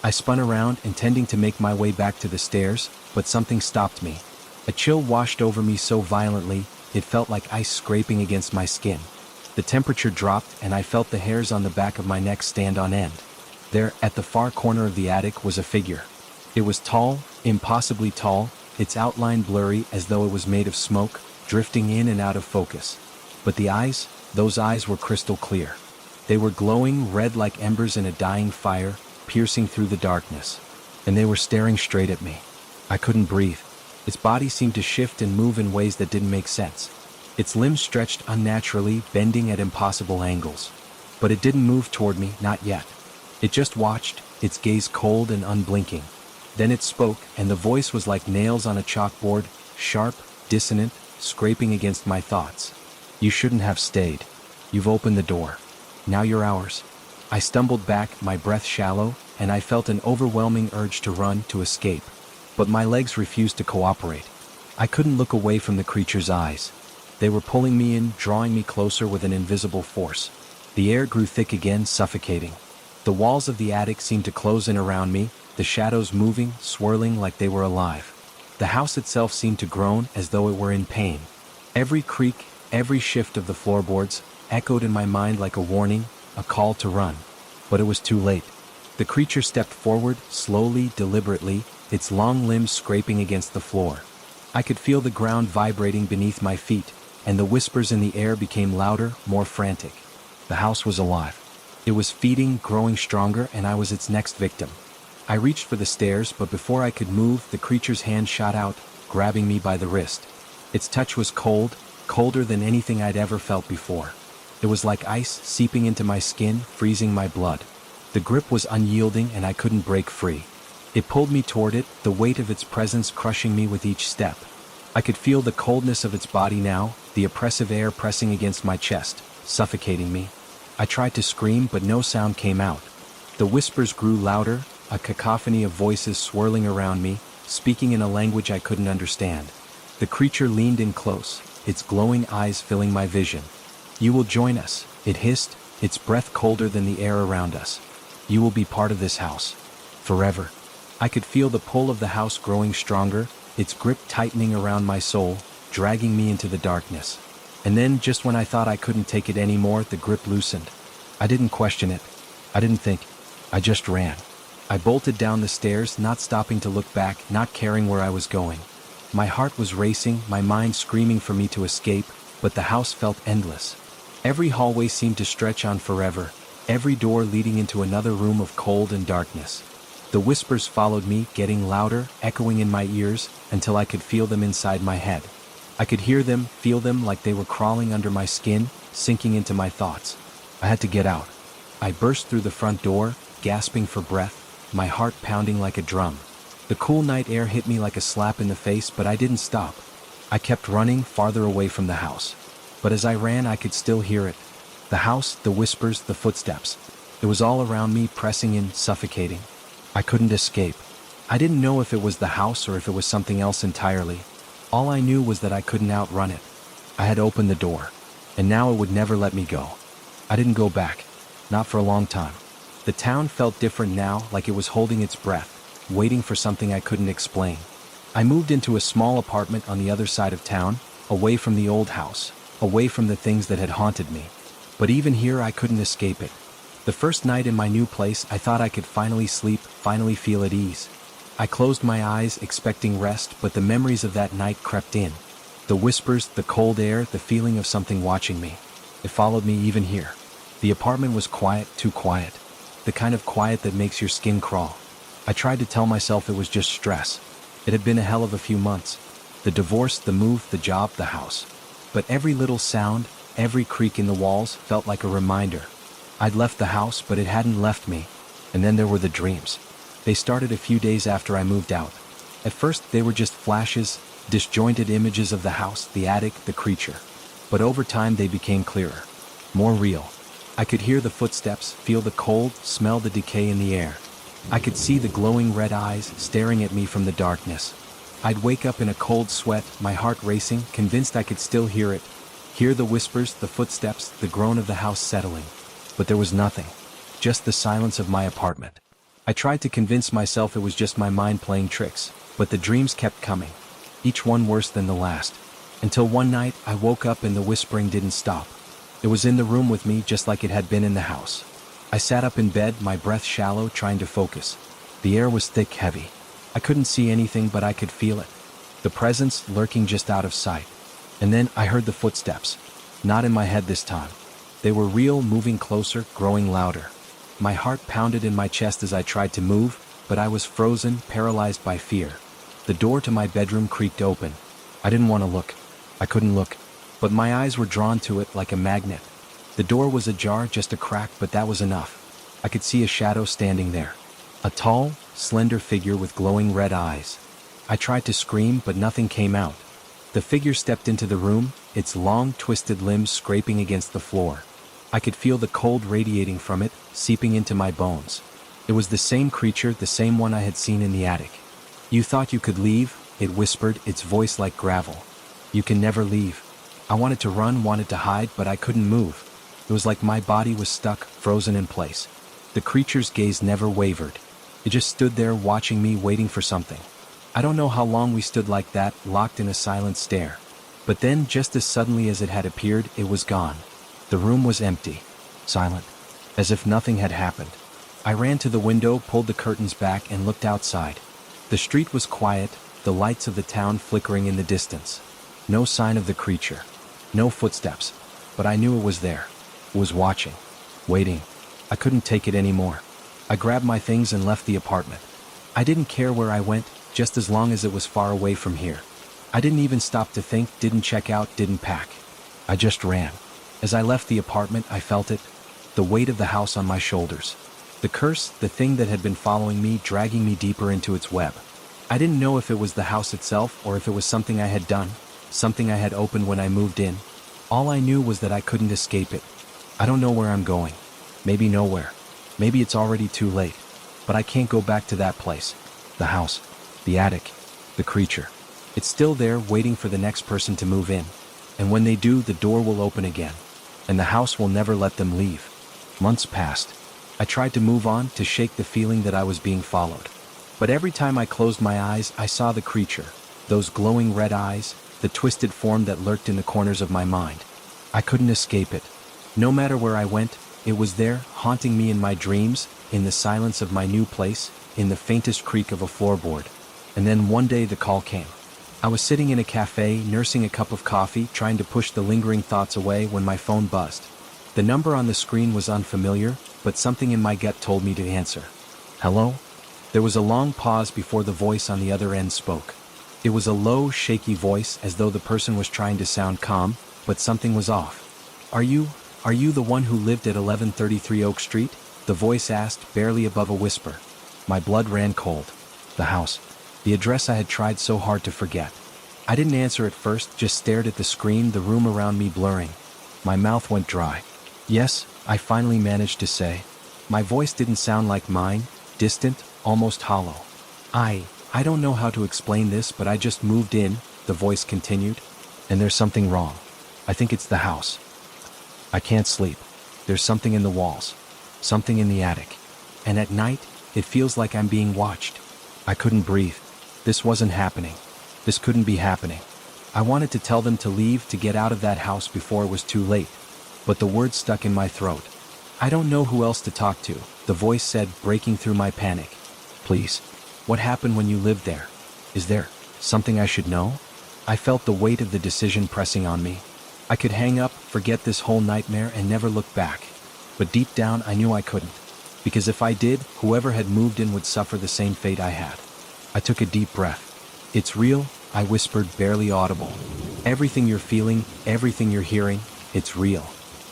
I spun around, intending to make my way back to the stairs, but something stopped me. A chill washed over me so violently, it felt like ice scraping against my skin. The temperature dropped, and I felt the hairs on the back of my neck stand on end. There, at the far corner of the attic, was a figure. It was tall, impossibly tall, its outline blurry as though it was made of smoke, drifting in and out of focus. But the eyes, those eyes were crystal clear. They were glowing red like embers in a dying fire, piercing through the darkness. And they were staring straight at me. I couldn't breathe. Its body seemed to shift and move in ways that didn't make sense. Its limbs stretched unnaturally, bending at impossible angles. But it didn't move toward me, not yet. It just watched, its gaze cold and unblinking. Then it spoke, and the voice was like nails on a chalkboard, sharp, dissonant, scraping against my thoughts. You shouldn't have stayed. You've opened the door. Now you're ours. I stumbled back, my breath shallow, and I felt an overwhelming urge to run, to escape. But my legs refused to cooperate. I couldn't look away from the creature's eyes. They were pulling me in, drawing me closer with an invisible force. The air grew thick again, suffocating. The walls of the attic seemed to close in around me, the shadows moving, swirling like they were alive. The house itself seemed to groan as though it were in pain. Every creak, every shift of the floorboards, echoed in my mind like a warning, a call to run. But it was too late. The creature stepped forward, slowly, deliberately, its long limbs scraping against the floor. I could feel the ground vibrating beneath my feet, and the whispers in the air became louder, more frantic. The house was alive. It was feeding, growing stronger, and I was its next victim. I reached for the stairs, but before I could move, the creature's hand shot out, grabbing me by the wrist. Its touch was cold, colder than anything I'd ever felt before. It was like ice seeping into my skin, freezing my blood. The grip was unyielding, and I couldn't break free. It pulled me toward it, the weight of its presence crushing me with each step. I could feel the coldness of its body now, the oppressive air pressing against my chest, suffocating me. I tried to scream, but no sound came out. The whispers grew louder, a cacophony of voices swirling around me, speaking in a language I couldn't understand. The creature leaned in close, its glowing eyes filling my vision. You will join us, it hissed, its breath colder than the air around us. You will be part of this house. Forever. I could feel the pull of the house growing stronger, its grip tightening around my soul, dragging me into the darkness. And then, just when I thought I couldn't take it anymore, the grip loosened. I didn't question it. I didn't think. I just ran. I bolted down the stairs, not stopping to look back, not caring where I was going. My heart was racing, my mind screaming for me to escape, but the house felt endless. Every hallway seemed to stretch on forever, every door leading into another room of cold and darkness. The whispers followed me, getting louder, echoing in my ears, until I could feel them inside my head. I could hear them, feel them like they were crawling under my skin, sinking into my thoughts. I had to get out. I burst through the front door, gasping for breath, my heart pounding like a drum. The cool night air hit me like a slap in the face, but I didn't stop. I kept running farther away from the house. But as I ran, I could still hear it. The house, the whispers, the footsteps. It was all around me, pressing in, suffocating. I couldn't escape. I didn't know if it was the house or if it was something else entirely. All I knew was that I couldn't outrun it. I had opened the door, and now it would never let me go. I didn't go back, not for a long time. The town felt different now, like it was holding its breath, waiting for something I couldn't explain. I moved into a small apartment on the other side of town, away from the old house, away from the things that had haunted me. But even here I couldn't escape it. The first night in my new place, I thought I could finally sleep, finally feel at ease. I closed my eyes, expecting rest, but the memories of that night crept in. The whispers, the cold air, the feeling of something watching me. It followed me even here. The apartment was quiet, too quiet. The kind of quiet that makes your skin crawl. I tried to tell myself it was just stress. It had been a hell of a few months. The divorce, the move, the job, the house. But every little sound, every creak in the walls felt like a reminder. I'd left the house, but it hadn't left me. And then there were the dreams. They started a few days after I moved out. At first, they were just flashes, disjointed images of the house, the attic, the creature. But over time, they became clearer, more real. I could hear the footsteps, feel the cold, smell the decay in the air. I could see the glowing red eyes staring at me from the darkness. I'd wake up in a cold sweat, my heart racing, convinced I could still hear it. Hear the whispers, the footsteps, the groan of the house settling. But there was nothing. Just the silence of my apartment. I tried to convince myself it was just my mind playing tricks, but the dreams kept coming. Each one worse than the last. Until one night, I woke up and the whispering didn't stop. It was in the room with me just like it had been in the house. I sat up in bed, my breath shallow, trying to focus. The air was thick, heavy. I couldn't see anything, but I could feel it. The presence lurking just out of sight. And then I heard the footsteps. Not in my head this time. They were real, moving closer, growing louder. My heart pounded in my chest as I tried to move, but I was frozen, paralyzed by fear. The door to my bedroom creaked open. I didn't want to look. I couldn't look. But my eyes were drawn to it like a magnet. The door was ajar, just a crack, but that was enough. I could see a shadow standing there. A tall, slender figure with glowing red eyes. I tried to scream, but nothing came out. The figure stepped into the room, its long, twisted limbs scraping against the floor. I could feel the cold radiating from it, seeping into my bones. It was the same creature, the same one I had seen in the attic. "You thought you could leave," it whispered, its voice like gravel. "You can never leave." I wanted to run, wanted to hide, but I couldn't move. It was like my body was stuck, frozen in place. The creature's gaze never wavered. It just stood there watching me, waiting for something. I don't know how long we stood like that, locked in a silent stare. But then, just as suddenly as it had appeared, it was gone. The room was empty, silent, as if nothing had happened. I ran to the window, pulled the curtains back, and looked outside. The street was quiet, the lights of the town flickering in the distance. No sign of the creature. No footsteps. But I knew it was there. It was watching. Waiting. I couldn't take it anymore. I grabbed my things and left the apartment. I didn't care where I went, just as long as it was far away from here. I didn't even stop to think, didn't check out, didn't pack. I just ran. As I left the apartment, I felt it. The weight of the house on my shoulders. The curse, the thing that had been following me, dragging me deeper into its web. I didn't know if it was the house itself or if it was something I had done, something I had opened when I moved in. All I knew was that I couldn't escape it. I don't know where I'm going. Maybe nowhere. Maybe it's already too late. But I can't go back to that place. The house. The attic. The creature. It's still there, waiting for the next person to move in. And when they do, the door will open again. And the house will never let them leave. Months passed. I tried to move on, to shake the feeling that I was being followed. But every time I closed my eyes, I saw the creature. Those glowing red eyes, the twisted form that lurked in the corners of my mind. I couldn't escape it. No matter where I went, it was there, haunting me in my dreams, in the silence of my new place, in the faintest creak of a floorboard. And then one day the call came. I was sitting in a cafe, nursing a cup of coffee, trying to push the lingering thoughts away when my phone buzzed. The number on the screen was unfamiliar, but something in my gut told me to answer. "Hello?" There was a long pause before the voice on the other end spoke. It was a low, shaky voice, as though the person was trying to sound calm, but something was off. Are you the one who lived at 1133 Oak Street?" The voice asked, barely above a whisper. My blood ran cold. The house. The address I had tried so hard to forget. I didn't answer at first, just stared at the screen, the room around me blurring. My mouth went dry. "Yes," I finally managed to say. My voice didn't sound like mine, distant, almost hollow. I don't know how to explain this, but I just moved in," the voice continued. "And there's something wrong. I think it's the house. I can't sleep. There's something in the walls. Something in the attic. And at night, it feels like I'm being watched." I couldn't breathe. This wasn't happening. This couldn't be happening. I wanted to tell them to leave, to get out of that house before it was too late. But the words stuck in my throat. "I don't know who else to talk to," the voice said, breaking through my panic. "Please. What happened when you lived there? Is there something I should know?" I felt the weight of the decision pressing on me. I could hang up, forget this whole nightmare, and never look back. But deep down, I knew I couldn't. Because if I did, whoever had moved in would suffer the same fate I had. I took a deep breath. "It's real," I whispered, barely audible. "Everything you're feeling, everything you're hearing, it's real.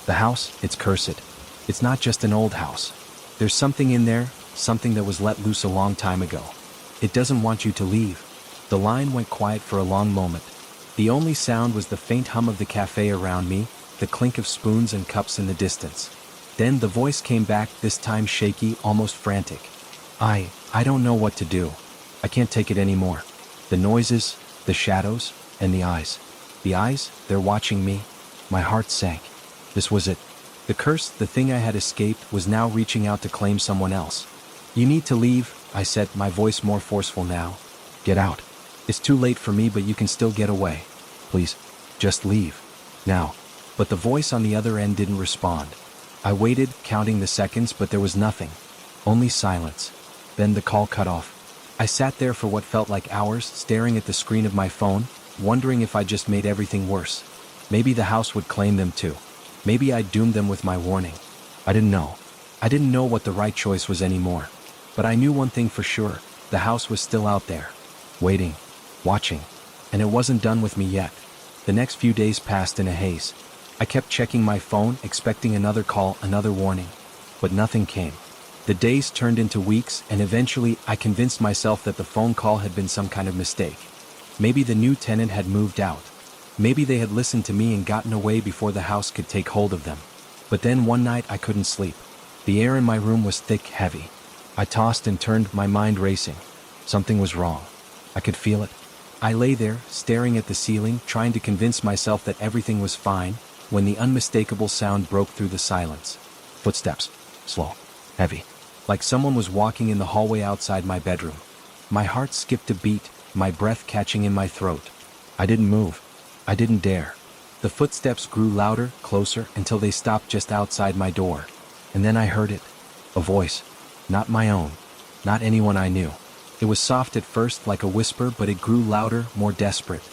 The house, it's cursed. It's not just an old house. There's something in there, something that was let loose a long time ago. It doesn't want you to leave." The line went quiet for a long moment. The only sound was the faint hum of the cafe around me, the clink of spoons and cups in the distance. Then the voice came back, this time shaky, almost frantic. I don't know what to do. I can't take it anymore. The noises, the shadows, and the eyes. The eyes, they're watching me. My heart sank. This was it. The curse, the thing I had escaped, was now reaching out to claim someone else. You need to leave, I said, my voice more forceful now. Get out. It's too late for me, but you can still get away. Please, just leave. Now. But the voice on the other end didn't respond. I waited, counting the seconds, but there was nothing. Only silence. Then the call cut off. I sat there for what felt like hours, staring at the screen of my phone, wondering if I just made everything worse. Maybe the house would claim them too. Maybe I'd doomed them with my warning. I didn't know. I didn't know what the right choice was anymore. But I knew one thing for sure. The house was still out there. Waiting. Watching. And it wasn't done with me yet. The next few days passed in a haze. I kept checking my phone, expecting another call, another warning. But nothing came. The days turned into weeks, and eventually I convinced myself that the phone call had been some kind of mistake. Maybe the new tenant had moved out. Maybe they had listened to me and gotten away before the house could take hold of them. But then one night I couldn't sleep. The air in my room was thick, heavy. I tossed and turned, my mind racing. Something was wrong. I could feel it. I lay there, staring at the ceiling, trying to convince myself that everything was fine, when the unmistakable sound broke through the silence. Footsteps. Slow. Heavy. Like someone was walking in the hallway outside my bedroom. My heart skipped a beat, my breath catching in my throat. I didn't move. I didn't dare. The footsteps grew louder, closer, until they stopped just outside my door. And then I heard it. A voice. Not my own. Not anyone I knew. It was soft at first, like a whisper, but it grew louder, more desperate.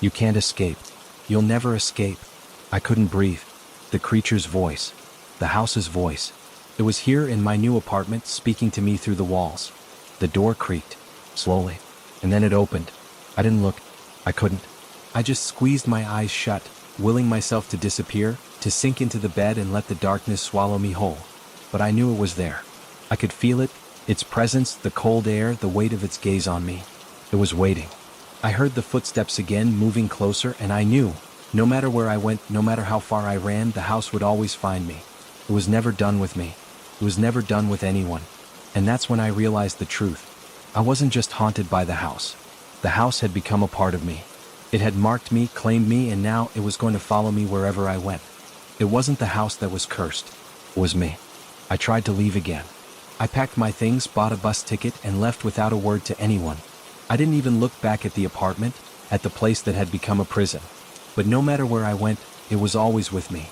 You can't escape. You'll never escape. I couldn't breathe. The creature's voice. The house's voice. It was here in my new apartment, speaking to me through the walls. The door creaked. Slowly. And then it opened. I didn't look. I couldn't. I just squeezed my eyes shut, willing myself to disappear, to sink into the bed and let the darkness swallow me whole. But I knew it was there. I could feel it, its presence, the cold air, the weight of its gaze on me. It was waiting. I heard the footsteps again, moving closer, and I knew, no matter where I went, no matter how far I ran, the house would always find me. It was never done with me. It was never done with anyone. And that's when I realized the truth. I wasn't just haunted by the house. The house had become a part of me. It had marked me, claimed me, and now it was going to follow me wherever I went. It wasn't the house that was cursed. It was me. I tried to leave again. I packed my things, bought a bus ticket, and left without a word to anyone. I didn't even look back at the apartment, at the place that had become a prison. But no matter where I went, it was always with me.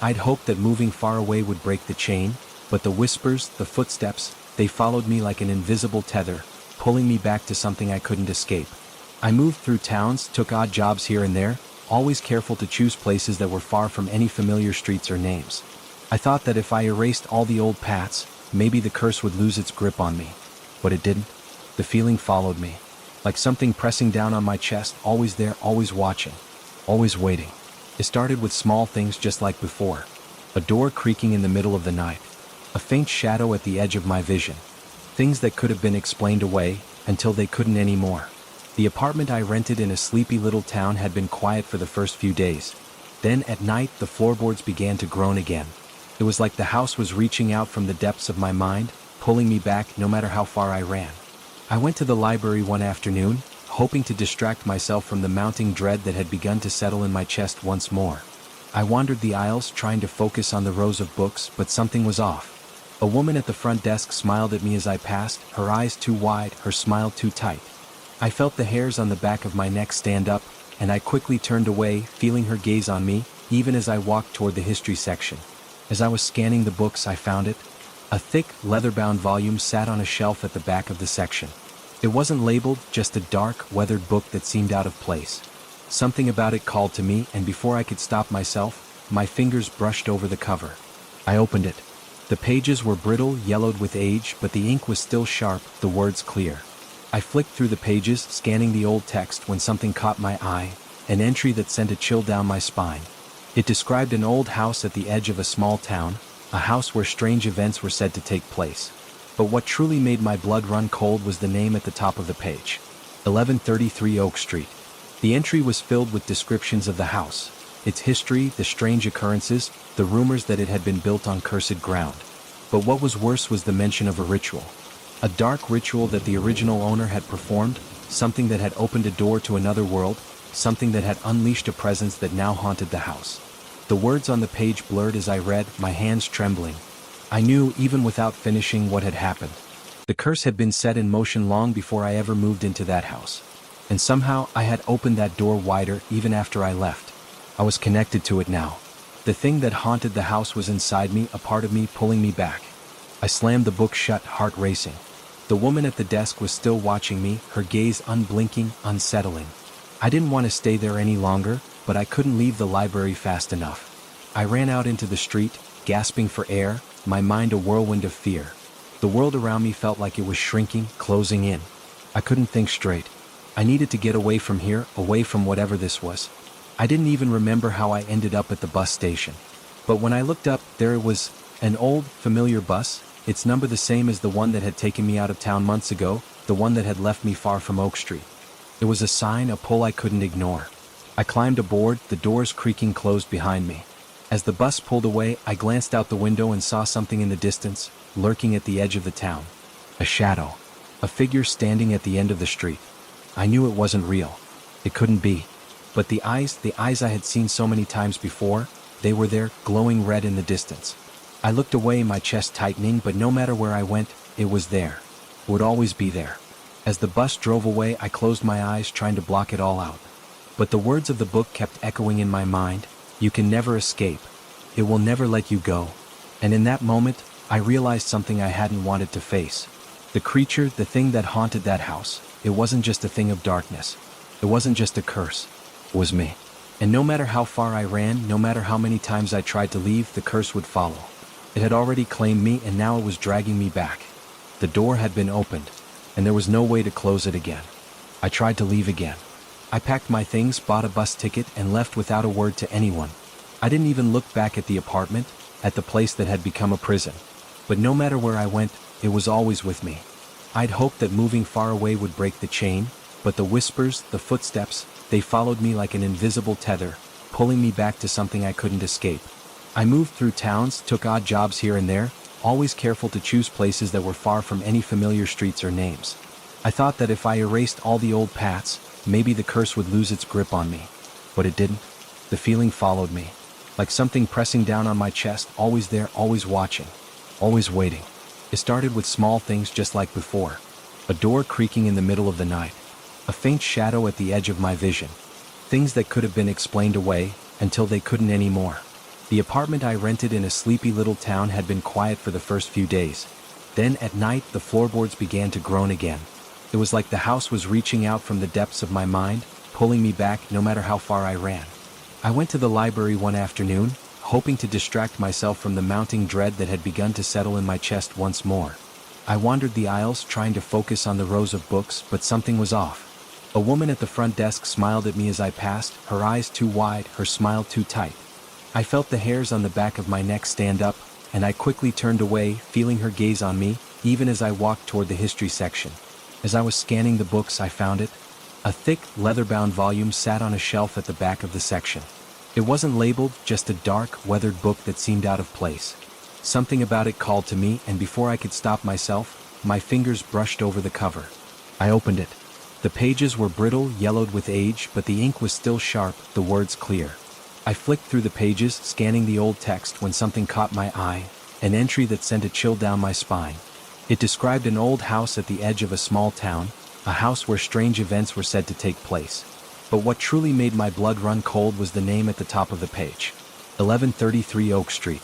I'd hoped that moving far away would break the chain, but the whispers, the footsteps, they followed me like an invisible tether, pulling me back to something I couldn't escape. I moved through towns, took odd jobs here and there, always careful to choose places that were far from any familiar streets or names. I thought that if I erased all the old paths, maybe the curse would lose its grip on me. But it didn't. The feeling followed me. Like something pressing down on my chest, always there, always watching, always waiting. It started with small things just like before. A door creaking in the middle of the night. A faint shadow at the edge of my vision. Things that could have been explained away, until they couldn't anymore. The apartment I rented in a sleepy little town had been quiet for the first few days. Then at night, the floorboards began to groan again. It was like the house was reaching out from the depths of my mind, pulling me back no matter how far I ran. I went to the library one afternoon, hoping to distract myself from the mounting dread that had begun to settle in my chest once more. I wandered the aisles, trying to focus on the rows of books, but something was off. A woman at the front desk smiled at me as I passed, her eyes too wide, her smile too tight. I felt the hairs on the back of my neck stand up, and I quickly turned away, feeling her gaze on me, even as I walked toward the history section. As I was scanning the books, I found it. A thick, leather-bound volume sat on a shelf at the back of the section. It wasn't labeled, just a dark, weathered book that seemed out of place. Something about it called to me, and before I could stop myself, my fingers brushed over the cover. I opened it. The pages were brittle, yellowed with age, but the ink was still sharp, the words clear. I flicked through the pages, scanning the old text when something caught my eye, an entry that sent a chill down my spine. It described an old house at the edge of a small town, a house where strange events were said to take place. But what truly made my blood run cold was the name at the top of the page. 1133 Oak Street. The entry was filled with descriptions of the house, its history, the strange occurrences, the rumors that it had been built on cursed ground. But what was worse was the mention of a ritual. A dark ritual that the original owner had performed, something that had opened a door to another world, something that had unleashed a presence that now haunted the house. The words on the page blurred as I read, my hands trembling. I knew, even without finishing, what had happened. The curse had been set in motion long before I ever moved into that house. And somehow I had opened that door wider even after I left. I was connected to it now. The thing that haunted the house was inside me, a part of me pulling me back. I slammed the book shut, heart racing. The woman at the desk was still watching me, her gaze unblinking, unsettling. I didn't want to stay there any longer, but I couldn't leave the library fast enough. I ran out into the street, gasping for air, my mind a whirlwind of fear. The world around me felt like it was shrinking, closing in. I couldn't think straight. I needed to get away from here, away from whatever this was. I didn't even remember how I ended up at the bus station. But when I looked up, there it was, an old, familiar bus, its number the same as the one that had taken me out of town months ago, the one that had left me far from Oak Street. It was a sign, a pull I couldn't ignore. I climbed aboard, the doors creaking closed behind me. As the bus pulled away, I glanced out the window and saw something in the distance, lurking at the edge of the town. A shadow. A figure standing at the end of the street. I knew it wasn't real. It couldn't be. But the eyes I had seen so many times before, they were there, glowing red in the distance. I looked away, my chest tightening, but no matter where I went, it was there. It would always be there. As the bus drove away, I closed my eyes, trying to block it all out. But the words of the book kept echoing in my mind, you can never escape. It will never let you go. And in that moment, I realized something I hadn't wanted to face. The creature, the thing that haunted that house, it wasn't just a thing of darkness. It wasn't just a curse. It was me. And no matter how far I ran, no matter how many times I tried to leave, the curse would follow. It had already claimed me, and now it was dragging me back. The door had been opened, and there was no way to close it again. I tried to leave again. I packed my things, bought a bus ticket, and left without a word to anyone. I didn't even look back at the apartment, at the place that had become a prison. But no matter where I went, it was always with me. I'd hoped that moving far away would break the chain, but the whispers, the footsteps, they followed me like an invisible tether, pulling me back to something I couldn't escape. I moved through towns, took odd jobs here and there, always careful to choose places that were far from any familiar streets or names. I thought that if I erased all the old paths, maybe the curse would lose its grip on me. But it didn't. The feeling followed me. Like something pressing down on my chest, always there, always watching, always waiting. It started with small things just like before. A door creaking in the middle of the night. A faint shadow at the edge of my vision. Things that could have been explained away, until they couldn't anymore. The apartment I rented in a sleepy little town had been quiet for the first few days. Then at night, the floorboards began to groan again. It was like the house was reaching out from the depths of my mind, pulling me back no matter how far I ran. I went to the library one afternoon, hoping to distract myself from the mounting dread that had begun to settle in my chest once more. I wandered the aisles, trying to focus on the rows of books, but something was off. A woman at the front desk smiled at me as I passed, her eyes too wide, her smile too tight. I felt the hairs on the back of my neck stand up, and I quickly turned away, feeling her gaze on me, even as I walked toward the history section. As I was scanning the books, I found it. A thick, leather-bound volume sat on a shelf at the back of the section. It wasn't labeled, just a dark, weathered book that seemed out of place. Something about it called to me, and before I could stop myself, my fingers brushed over the cover. I opened it. The pages were brittle, yellowed with age, but the ink was still sharp, the words clear. I flicked through the pages, scanning the old text, when something caught my eye, an entry that sent a chill down my spine. It described an old house at the edge of a small town, a house where strange events were said to take place. But what truly made my blood run cold was the name at the top of the page. 1133 Oak Street.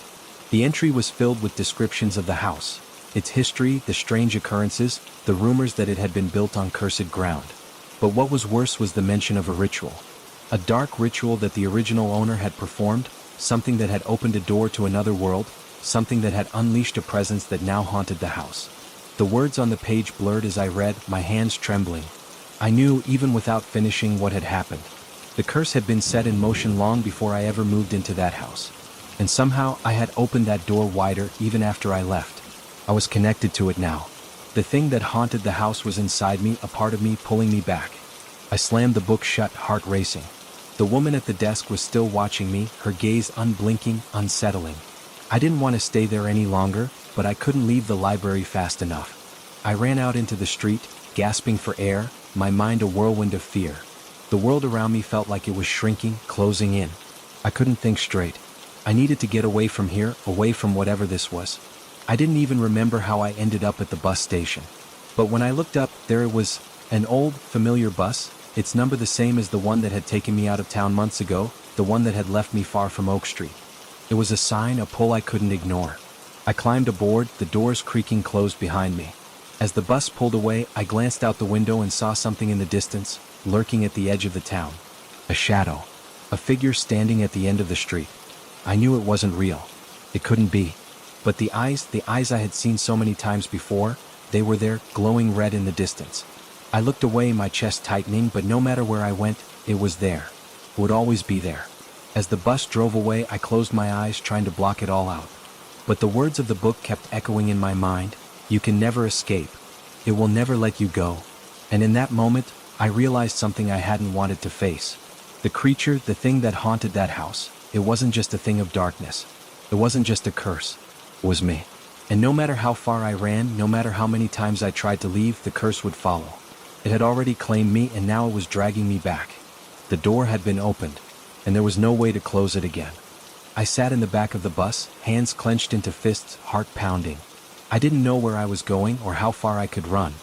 The entry was filled with descriptions of the house, its history, the strange occurrences, the rumors that it had been built on cursed ground. But what was worse was the mention of a ritual. A dark ritual that the original owner had performed, something that had opened a door to another world, something that had unleashed a presence that now haunted the house. The words on the page blurred as I read, my hands trembling. I knew, even without finishing, what had happened. The curse had been set in motion long before I ever moved into that house. And somehow I had opened that door wider even after I left. I was connected to it now. The thing that haunted the house was inside me, a part of me pulling me back. I slammed the book shut, heart racing. The woman at the desk was still watching me, her gaze unblinking, unsettling. I didn't want to stay there any longer, but I couldn't leave the library fast enough. I ran out into the street, gasping for air, my mind a whirlwind of fear. The world around me felt like it was shrinking, closing in. I couldn't think straight. I needed to get away from here, away from whatever this was. I didn't even remember how I ended up at the bus station. But when I looked up, there it was, an old, familiar bus, its number the same as the one that had taken me out of town months ago, the one that had left me far from Oak Street. It was a sign, a pull I couldn't ignore. I climbed aboard, the doors creaking closed behind me. As the bus pulled away, I glanced out the window and saw something in the distance, lurking at the edge of the town. A shadow. A figure standing at the end of the street. I knew it wasn't real. It couldn't be. But the eyes I had seen so many times before, they were there, glowing red in the distance. I looked away, my chest tightening, but no matter where I went, it was there. It would always be there. As the bus drove away, I closed my eyes, trying to block it all out. But the words of the book kept echoing in my mind. You can never escape. It will never let you go. And in that moment, I realized something I hadn't wanted to face. The creature, the thing that haunted that house, it wasn't just a thing of darkness. It wasn't just a curse. It was me. And no matter how far I ran, no matter how many times I tried to leave, the curse would follow. It had already claimed me, and now it was dragging me back. The door had been opened, and there was no way to close it again. I sat in the back of the bus, hands clenched into fists, heart pounding. I didn't know where I was going or how far I could run.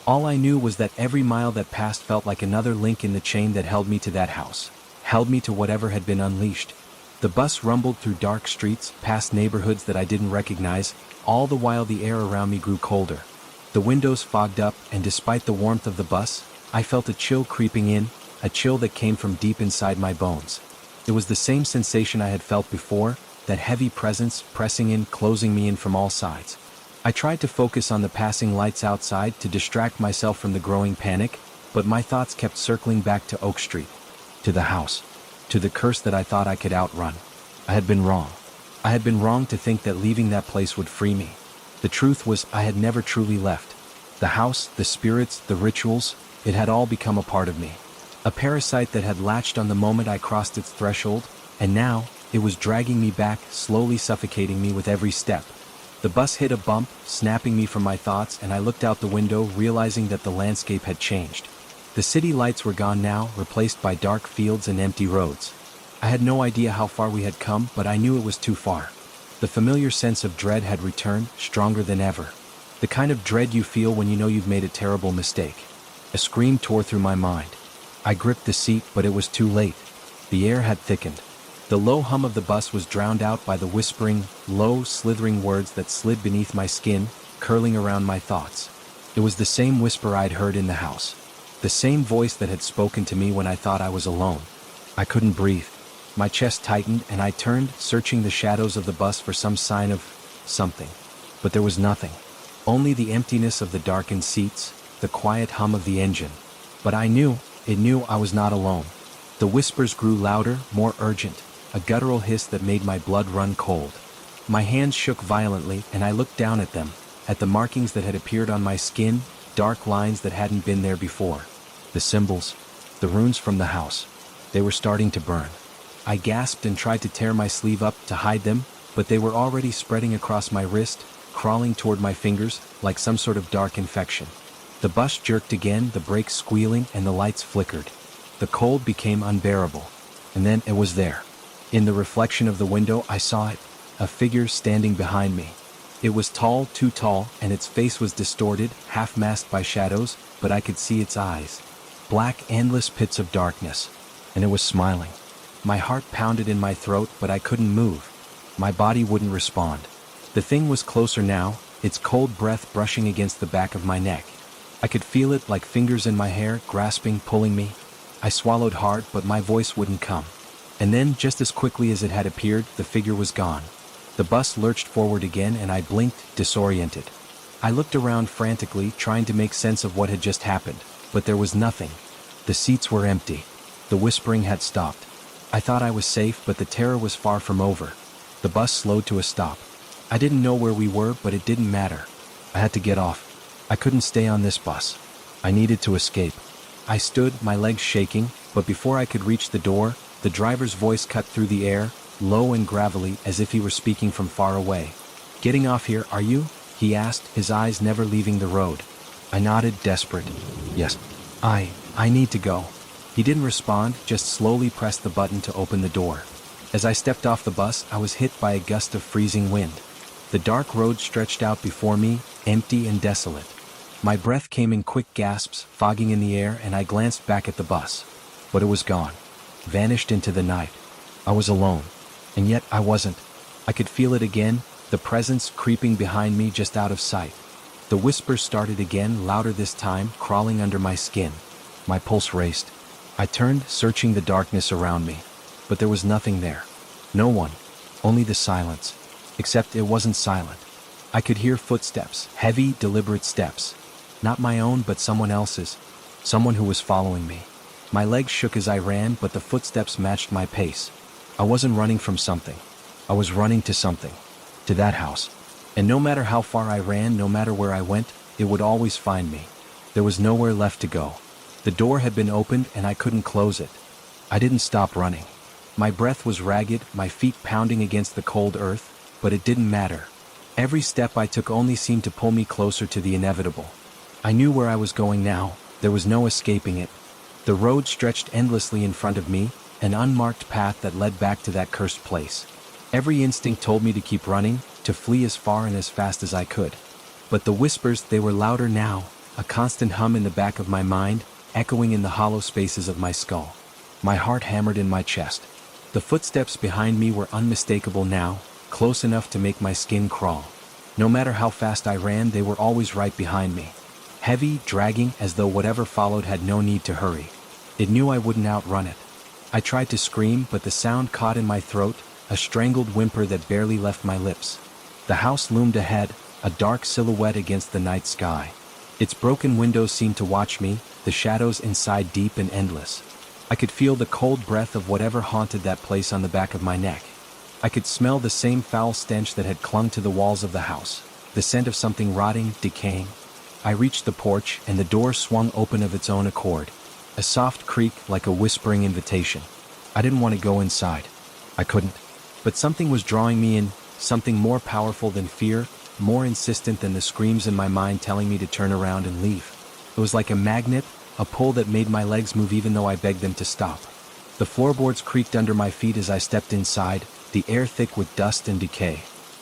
All I knew was that every mile that passed felt like another link in the chain that held me to that house, held me to whatever had been unleashed. The bus rumbled through dark streets, past neighborhoods that I didn't recognize, all the while the air around me grew colder. The windows fogged up, and despite the warmth of the bus, I felt a chill creeping in, a chill that came from deep inside my bones. It was the same sensation I had felt before, that heavy presence pressing in, closing me in from all sides. I tried to focus on the passing lights outside to distract myself from the growing panic, but my thoughts kept circling back to Oak Street, to the house, to the curse that I thought I could outrun. I had been wrong. I had been wrong to think that leaving that place would free me. The truth was, I had never truly left. The house, the spirits, the rituals, it had all become a part of me. A parasite that had latched on the moment I crossed its threshold, and now, it was dragging me back, slowly suffocating me with every step. The bus hit a bump, snapping me from my thoughts, and I looked out the window, realizing that the landscape had changed. The city lights were gone now, replaced by dark fields and empty roads. I had no idea how far we had come, but I knew it was too far. The familiar sense of dread had returned, stronger than ever. The kind of dread you feel when you know you've made a terrible mistake. A scream tore through my mind. I gripped the seat, but it was too late. The air had thickened. The low hum of the bus was drowned out by the whispering, low, slithering words that slid beneath my skin, curling around my thoughts. It was the same whisper I'd heard in the house. The same voice that had spoken to me when I thought I was alone. I couldn't breathe. My chest tightened, and I turned, searching the shadows of the bus for some sign of something. But there was nothing. Only the emptiness of the darkened seats, the quiet hum of the engine. But it knew I was not alone. The whispers grew louder, more urgent, a guttural hiss that made my blood run cold. My hands shook violently, and I looked down at them, at the markings that had appeared on my skin, dark lines that hadn't been there before. The symbols, the runes from the house, they were starting to burn. I gasped and tried to tear my sleeve up to hide them, but they were already spreading across my wrist, crawling toward my fingers like some sort of dark infection. The bus jerked again, the brakes squealing, and the lights flickered. The cold became unbearable. And then it was there. In the reflection of the window, I saw it, a figure standing behind me. It was tall, too tall, and its face was distorted, half masked by shadows, but I could see its eyes. Black, endless pits of darkness. And it was smiling. My heart pounded in my throat, but I couldn't move. My body wouldn't respond. The thing was closer now, its cold breath brushing against the back of my neck. I could feel it like fingers in my hair, grasping, pulling me. I swallowed hard, but my voice wouldn't come. And then, just as quickly as it had appeared, the figure was gone. The bus lurched forward again, and I blinked, disoriented. I looked around frantically, trying to make sense of what had just happened, but there was nothing. The seats were empty. The whispering had stopped. I thought I was safe, but the terror was far from over. The bus slowed to a stop. I didn't know where we were, but it didn't matter. I had to get off. I couldn't stay on this bus. I needed to escape. I stood, my legs shaking, but before I could reach the door, the driver's voice cut through the air, low and gravelly, as if he were speaking from far away. "Getting off here, are you?" he asked, his eyes never leaving the road. I nodded, desperate. Yes. I need to go. He didn't respond, just slowly pressed the button to open the door. As I stepped off the bus, I was hit by a gust of freezing wind. The dark road stretched out before me, empty and desolate. My breath came in quick gasps, fogging in the air, and I glanced back at the bus. But it was gone. Vanished into the night. I was alone. And yet I wasn't. I could feel it again, the presence creeping behind me just out of sight. The whispers started again, louder this time, crawling under my skin. My pulse raced. I turned, searching the darkness around me. But there was nothing there. No one. Only the silence. Except it wasn't silent. I could hear footsteps, heavy, deliberate steps. Not my own, but someone else's. Someone who was following me. My legs shook as I ran, but the footsteps matched my pace. I wasn't running from something. I was running to something. To that house. And no matter how far I ran, no matter where I went, it would always find me. There was nowhere left to go. The door had been opened and I couldn't close it. I didn't stop running. My breath was ragged, my feet pounding against the cold earth, but it didn't matter. Every step I took only seemed to pull me closer to the inevitable. I knew where I was going now, there was no escaping it. The road stretched endlessly in front of me, an unmarked path that led back to that cursed place. Every instinct told me to keep running, to flee as far and as fast as I could. But the whispers, they were louder now, a constant hum in the back of my mind, echoing in the hollow spaces of my skull. My heart hammered in my chest. The footsteps behind me were unmistakable now, close enough to make my skin crawl. No matter how fast I ran, they were always right behind me. Heavy, dragging, as though whatever followed had no need to hurry. It knew I wouldn't outrun it. I tried to scream, but the sound caught in my throat, a strangled whimper that barely left my lips. The house loomed ahead, a dark silhouette against the night sky. Its broken windows seemed to watch me, the shadows inside deep and endless. I could feel the cold breath of whatever haunted that place on the back of my neck. I could smell the same foul stench that had clung to the walls of the house, the scent of something rotting, decaying. I reached the porch, and the door swung open of its own accord. A soft creak like a whispering invitation. I didn't want to go inside. I couldn't. But something was drawing me in, something more powerful than fear, more insistent than the screams in my mind telling me to turn around and leave. It was like a magnet, a pull that made my legs move even though I begged them to stop. The floorboards creaked under my feet as I stepped inside, the air thick with dust and decay.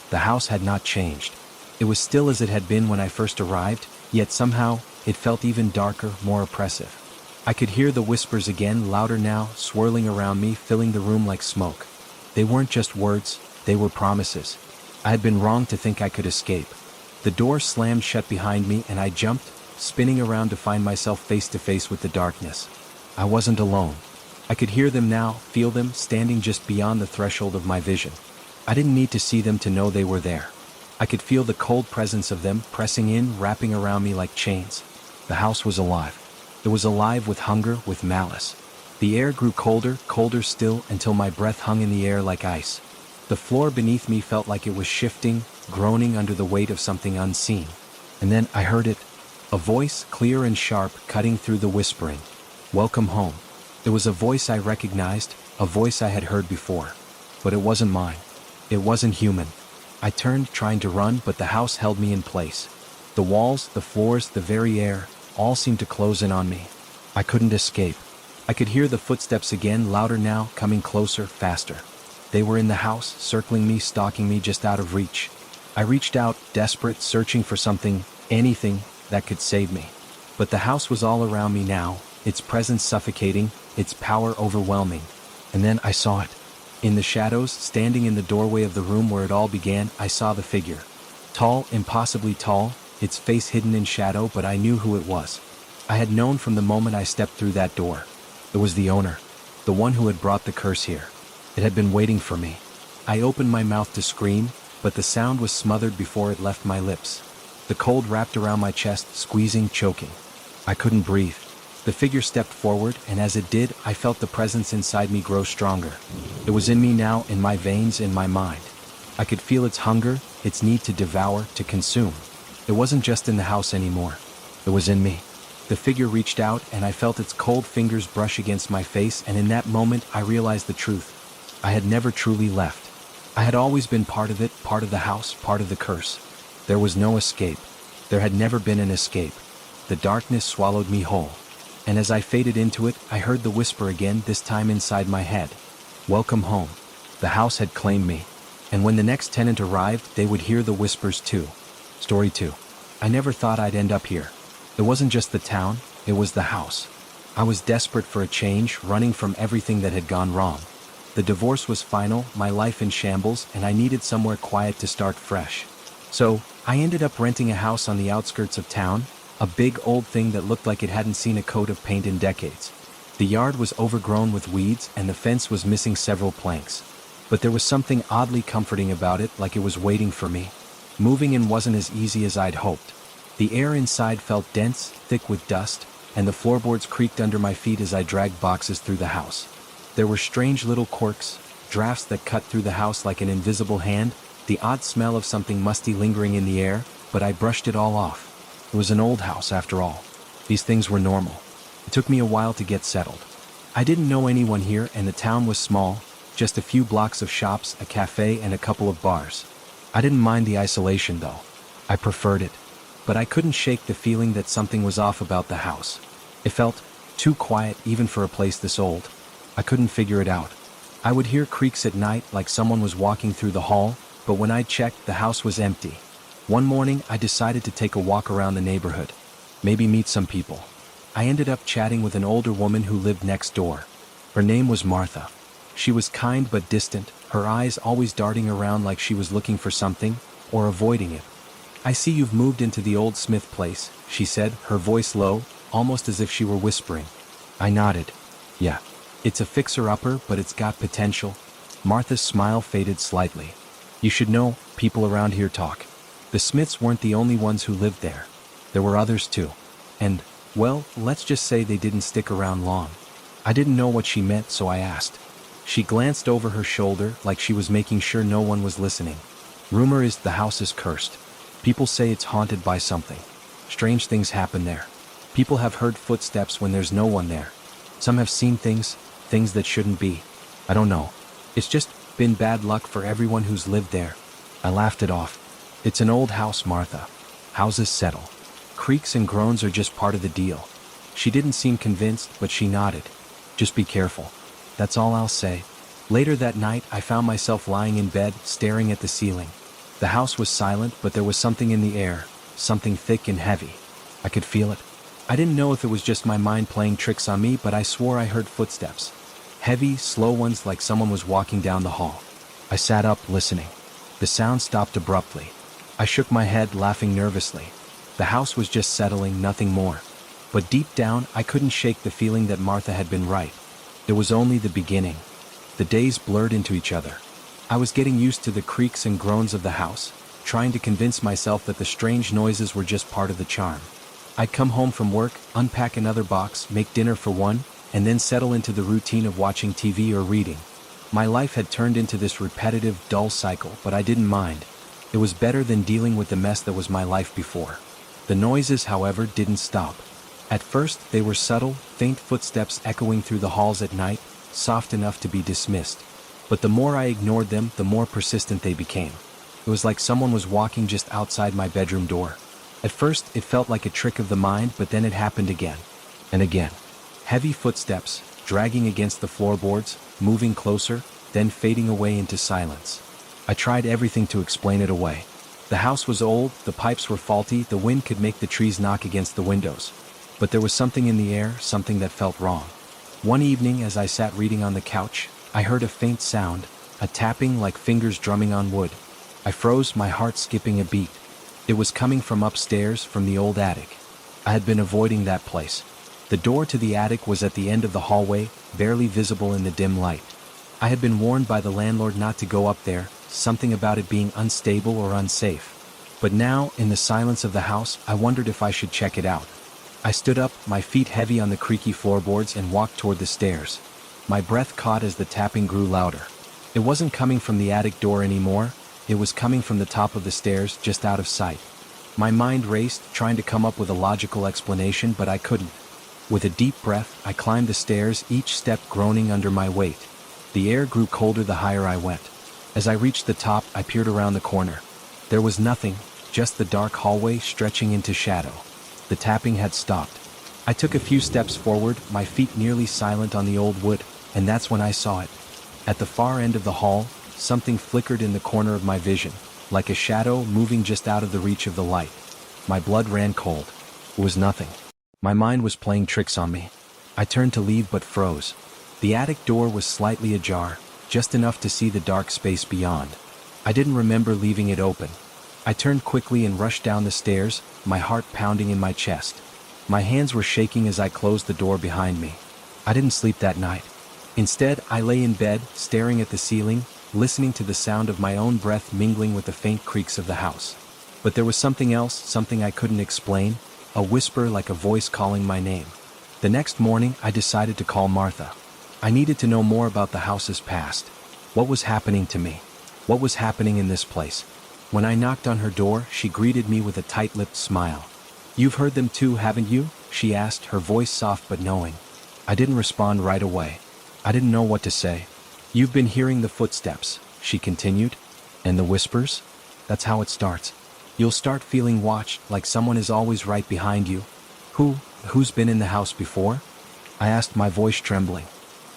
The house had not changed. It was still as it had been when I first arrived, yet somehow, it felt even darker, more oppressive. I could hear the whispers again, louder now, swirling around me, filling the room like smoke. They weren't just words, they were promises. I had been wrong to think I could escape. The door slammed shut behind me and I jumped, spinning around to find myself face to face with the darkness. I wasn't alone. I could hear them now, feel them, standing just beyond the threshold of my vision. I didn't need to see them to know they were there. I could feel the cold presence of them, pressing in, wrapping around me like chains. The house was alive. It was alive with hunger, with malice. The air grew colder, colder still, until my breath hung in the air like ice. The floor beneath me felt like it was shifting, groaning under the weight of something unseen. And then I heard it. A voice, clear and sharp, cutting through the whispering. Welcome home. It was a voice I recognized, a voice I had heard before. But it wasn't mine. It wasn't human. I turned, trying to run, but the house held me in place. The walls, the floors, the very air, all seemed to close in on me. I couldn't escape. I could hear the footsteps again, louder now, coming closer, faster. They were in the house, circling me, stalking me just out of reach. I reached out, desperate, searching for something, anything, that could save me. But the house was all around me now, its presence suffocating, its power overwhelming. And then I saw it. In the shadows, standing in the doorway of the room where it all began, I saw the figure. Tall, impossibly tall, its face hidden in shadow, but I knew who it was. I had known from the moment I stepped through that door. It was the owner, the one who had brought the curse here. It had been waiting for me. I opened my mouth to scream, but the sound was smothered before it left my lips. The cold wrapped around my chest, squeezing, choking. I couldn't breathe. The figure stepped forward, and as it did, I felt the presence inside me grow stronger. It was in me now, in my veins, in my mind. I could feel its hunger, its need to devour, to consume. It wasn't just in the house anymore. It was in me. The figure reached out, and I felt its cold fingers brush against my face, and in that moment, I realized the truth. I had never truly left. I had always been part of it, part of the house, part of the curse. There was no escape. There had never been an escape. The darkness swallowed me whole. And as I faded into it, I heard the whisper again, this time inside my head. Welcome home. The house had claimed me. And when the next tenant arrived, they would hear the whispers too. Story 2. I never thought I'd end up here. It wasn't just the town, it was the house. I was desperate for a change, running from everything that had gone wrong. The divorce was final, my life in shambles, and I needed somewhere quiet to start fresh. So, I ended up renting a house on the outskirts of town, a big old thing that looked like it hadn't seen a coat of paint in decades. The yard was overgrown with weeds and the fence was missing several planks. But there was something oddly comforting about it, like it was waiting for me. Moving in wasn't as easy as I'd hoped. The air inside felt dense, thick with dust, and the floorboards creaked under my feet as I dragged boxes through the house. There were strange little quirks, drafts that cut through the house like an invisible hand, the odd smell of something musty lingering in the air, but I brushed it all off. It was an old house after all. These things were normal. It took me a while to get settled. I didn't know anyone here and the town was small, just a few blocks of shops, a cafe, and a couple of bars. I didn't mind the isolation though. I preferred it. But I couldn't shake the feeling that something was off about the house. It felt too quiet even for a place this old. I couldn't figure it out. I would hear creaks at night like someone was walking through the hall, but when I checked, the house was empty. One morning, I decided to take a walk around the neighborhood. Maybe meet some people. I ended up chatting with an older woman who lived next door. Her name was Martha. She was kind but distant, her eyes always darting around like she was looking for something, or avoiding it. I see you've moved into the old Smith place, she said, her voice low, almost as if she were whispering. I nodded. Yeah. It's a fixer-upper, but it's got potential. Martha's smile faded slightly. You should know, people around here talk. The Smiths weren't the only ones who lived there. There were others too. And, well, let's just say they didn't stick around long. I didn't know what she meant, so I asked. She glanced over her shoulder like she was making sure no one was listening. Rumor is the house is cursed. People say it's haunted by something. Strange things happen there. People have heard footsteps when there's no one there. Some have seen things that shouldn't be. I don't know. It's just been bad luck for everyone who's lived there. I laughed it off. It's an old house, Martha. Houses settle. Creaks and groans are just part of the deal. She didn't seem convinced, but she nodded. Just be careful. That's all I'll say. Later that night, I found myself lying in bed, staring at the ceiling. The house was silent, but there was something in the air, something thick and heavy. I could feel it. I didn't know if it was just my mind playing tricks on me, but I swore I heard footsteps. Heavy, slow ones like someone was walking down the hall. I sat up, listening. The sound stopped abruptly. I shook my head, laughing nervously. The house was just settling, nothing more. But deep down, I couldn't shake the feeling that Martha had been right. It was only the beginning. The days blurred into each other. I was getting used to the creaks and groans of the house, trying to convince myself that the strange noises were just part of the charm. I'd come home from work, unpack another box, make dinner for one, and then settle into the routine of watching TV or reading. My life had turned into this repetitive, dull cycle, but I didn't mind. It was better than dealing with the mess that was my life before. The noises, however, didn't stop. At first, they were subtle, faint footsteps echoing through the halls at night, soft enough to be dismissed. But the more I ignored them, the more persistent they became. It was like someone was walking just outside my bedroom door. At first, it felt like a trick of the mind, but then it happened again. And again. Heavy footsteps, dragging against the floorboards, moving closer, then fading away into silence. I tried everything to explain it away. The house was old, the pipes were faulty, the wind could make the trees knock against the windows. But there was something in the air, something that felt wrong. One evening, as I sat reading on the couch, I heard a faint sound, a tapping like fingers drumming on wood. I froze, my heart skipping a beat. It was coming from upstairs, from the old attic. I had been avoiding that place. The door to the attic was at the end of the hallway, barely visible in the dim light. I had been warned by the landlord not to go up there, something about it being unstable or unsafe. But now, in the silence of the house, I wondered if I should check it out. I stood up, my feet heavy on the creaky floorboards, and walked toward the stairs. My breath caught as the tapping grew louder. It wasn't coming from the attic door anymore. It was coming from the top of the stairs, just out of sight. My mind raced, trying to come up with a logical explanation, but I couldn't. With a deep breath, I climbed the stairs, each step groaning under my weight. The air grew colder the higher I went. As I reached the top, I peered around the corner. There was nothing, just the dark hallway stretching into shadow. The tapping had stopped. I took a few steps forward, my feet nearly silent on the old wood, and that's when I saw it. At the far end of the hall, something flickered in the corner of my vision, like a shadow moving just out of the reach of the light. My blood ran cold. It was nothing. My mind was playing tricks on me. I turned to leave but froze. The attic door was slightly ajar, just enough to see the dark space beyond. I didn't remember leaving it open. I turned quickly and rushed down the stairs, my heart pounding in my chest. My hands were shaking as I closed the door behind me. I didn't sleep that night. Instead, I lay in bed, staring at the ceiling, listening to the sound of my own breath mingling with the faint creaks of the house. But there was something else, something I couldn't explain, a whisper like a voice calling my name. The next morning, I decided to call Martha. I needed to know more about the house's past. What was happening to me? What was happening in this place? When I knocked on her door, she greeted me with a tight-lipped smile. "You've heard them too, haven't you?" she asked, her voice soft but knowing. I didn't respond right away. I didn't know what to say. "You've been hearing the footsteps," she continued. "And the whispers? That's how it starts. You'll start feeling watched, like someone is always right behind you." Who's been in the house before?" I asked, my voice trembling.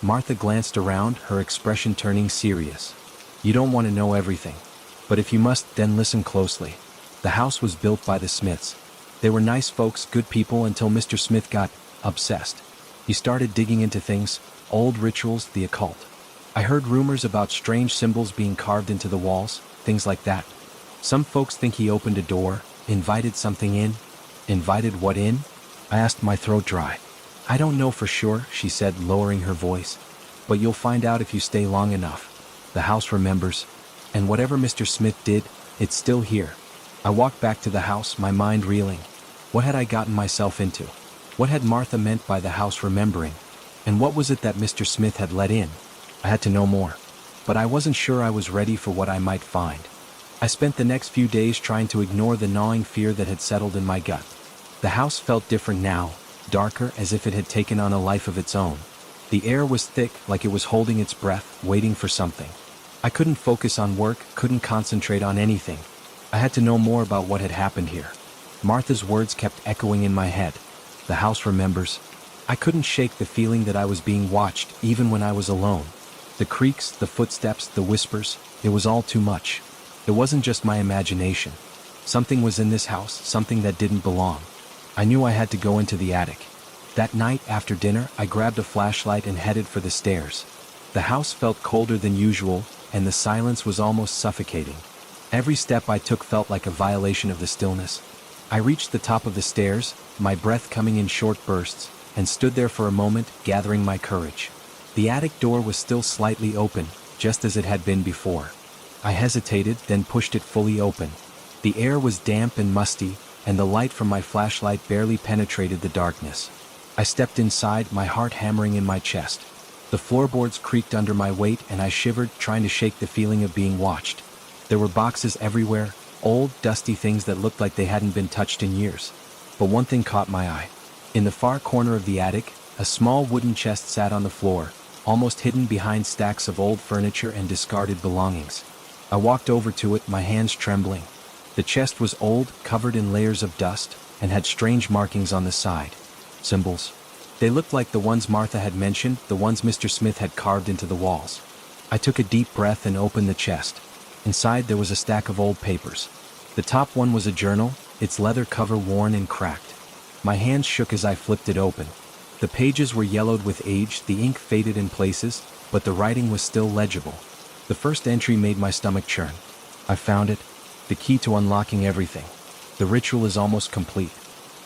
Martha glanced around, her expression turning serious. "You don't want to know everything. But if you must, then listen closely. The house was built by the Smiths. They were nice folks, good people, until Mr. Smith got obsessed. He started digging into things, old rituals, the occult. I heard rumors about strange symbols being carved into the walls, things like that. Some folks think he opened a door, invited something in." "Invited what in?" I asked, my throat dry. "I don't know for sure," she said, lowering her voice. "But you'll find out if you stay long enough. The house remembers. And whatever Mr. Smith did, it's still here." I walked back to the house, my mind reeling. What had I gotten myself into? What had Martha meant by the house remembering? And what was it that Mr. Smith had let in? I had to know more. But I wasn't sure I was ready for what I might find. I spent the next few days trying to ignore the gnawing fear that had settled in my gut. The house felt different now, darker, as if it had taken on a life of its own. The air was thick, like it was holding its breath, waiting for something. I couldn't focus on work, couldn't concentrate on anything. I had to know more about what had happened here. Martha's words kept echoing in my head. The house remembers. I couldn't shake the feeling that I was being watched, even when I was alone. The creaks, the footsteps, the whispers, it was all too much. It wasn't just my imagination. Something was in this house, something that didn't belong. I knew I had to go into the attic. That night, after dinner, I grabbed a flashlight and headed for the stairs. The house felt colder than usual, and the silence was almost suffocating. Every step I took felt like a violation of the stillness. I reached the top of the stairs, my breath coming in short bursts, and stood there for a moment, gathering my courage. The attic door was still slightly open, just as it had been before. I hesitated, then pushed it fully open. The air was damp and musty, and the light from my flashlight barely penetrated the darkness. I stepped inside, my heart hammering in my chest. The floorboards creaked under my weight, and I shivered, trying to shake the feeling of being watched. There were boxes everywhere, old, dusty things that looked like they hadn't been touched in years. But one thing caught my eye. In the far corner of the attic, a small wooden chest sat on the floor, almost hidden behind stacks of old furniture and discarded belongings. I walked over to it, my hands trembling. The chest was old, covered in layers of dust, and had strange markings on the side. Symbols. They looked like the ones Martha had mentioned, the ones Mr. Smith had carved into the walls. I took a deep breath and opened the chest. Inside there was a stack of old papers. The top one was a journal, its leather cover worn and cracked. My hands shook as I flipped it open. The pages were yellowed with age, the ink faded in places, but the writing was still legible. The first entry made my stomach churn. "I found it. The key to unlocking everything. The ritual is almost complete.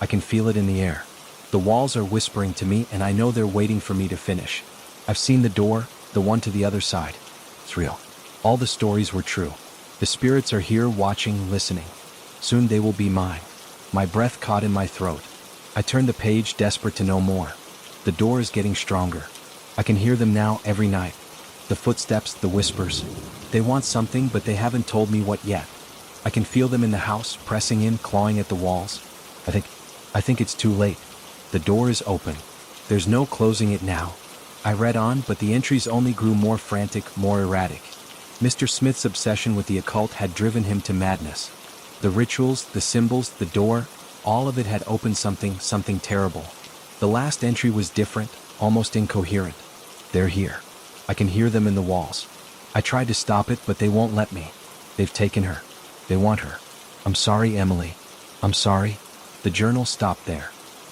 I can feel it in the air. The walls are whispering to me, and I know they're waiting for me to finish. I've seen the door, the one to the other side. It's real. All the stories were true. The spirits are here, watching, listening. Soon they will be mine." My breath caught in my throat. I turned the page, desperate to know more. The door is getting stronger. I can hear them now, every night. The footsteps, the whispers. They want something, but they haven't told me what yet. I can feel them in the house, pressing in, clawing at the walls. I think it's too late. The door is open. There's no closing it now. I read on, but the entries only grew more frantic, more erratic. Mr. Smith's obsession with the occult had driven him to madness. The rituals, the symbols, the door, all of it had opened something terrible. The last entry was different, almost incoherent. They're here. I can hear them in the walls. I tried to stop it, but they won't let me. They've taken her. They want her. I'm sorry, Emily. I'm sorry. The journal stopped there.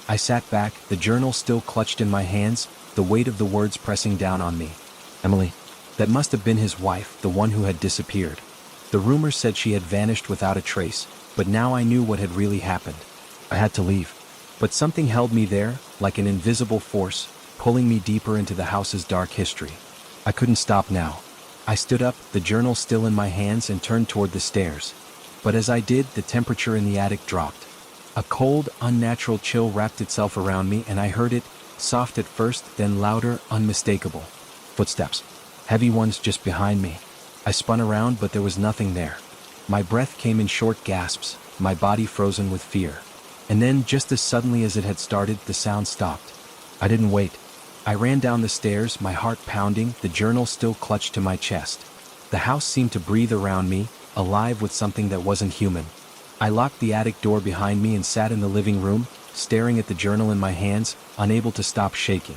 I sat back, the journal still clutched in my hands, the weight of the words pressing down on me. Emily. That must have been his wife, the one who had disappeared. The rumors said she had vanished without a trace, but now I knew what had really happened. I had to leave. But something held me there, like an invisible force, pulling me deeper into the house's dark history. I couldn't stop now. I stood up, the journal still in my hands, and turned toward the stairs. But as I did, the temperature in the attic dropped. A cold, unnatural chill wrapped itself around me, and I heard it, soft at first, then louder, unmistakable. Footsteps. Heavy ones just behind me. I spun around, but there was nothing there. My breath came in short gasps, my body frozen with fear. And then, just as suddenly as it had started, the sound stopped. I didn't wait. I ran down the stairs, my heart pounding, the journal still clutched to my chest. The house seemed to breathe around me, alive with something that wasn't human. I locked the attic door behind me and sat in the living room, staring at the journal in my hands, unable to stop shaking.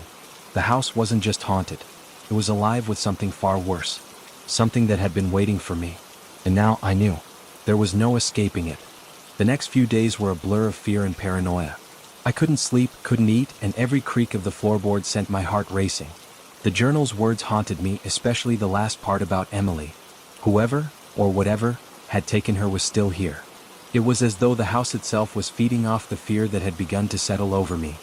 The house wasn't just haunted. It was alive with something far worse. Something that had been waiting for me. And now I knew. There was no escaping it. The next few days were a blur of fear and paranoia. I couldn't sleep, couldn't eat, and every creak of the floorboard sent my heart racing. The journal's words haunted me, especially the last part about Emily. Whoever, or whatever, had taken her was still here. It was as though the house itself was feeding off the fear that had begun to settle over me.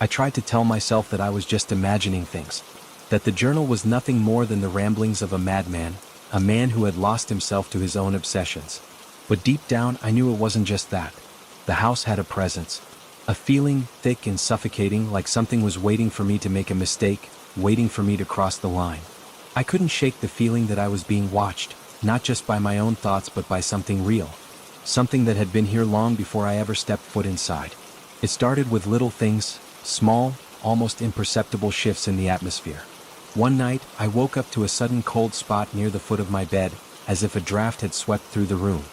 I tried to tell myself that I was just imagining things. That the journal was nothing more than the ramblings of a madman, a man who had lost himself to his own obsessions. But deep down, I knew it wasn't just that. The house had a presence. A feeling, thick and suffocating, like something was waiting for me to make a mistake, waiting for me to cross the line. I couldn't shake the feeling that I was being watched, not just by my own thoughts but by something real. Something that had been here long before I ever stepped foot inside. It started with little things, small, almost imperceptible shifts in the atmosphere. One night, I woke up to a sudden cold spot near the foot of my bed, as if a draft had swept through the room.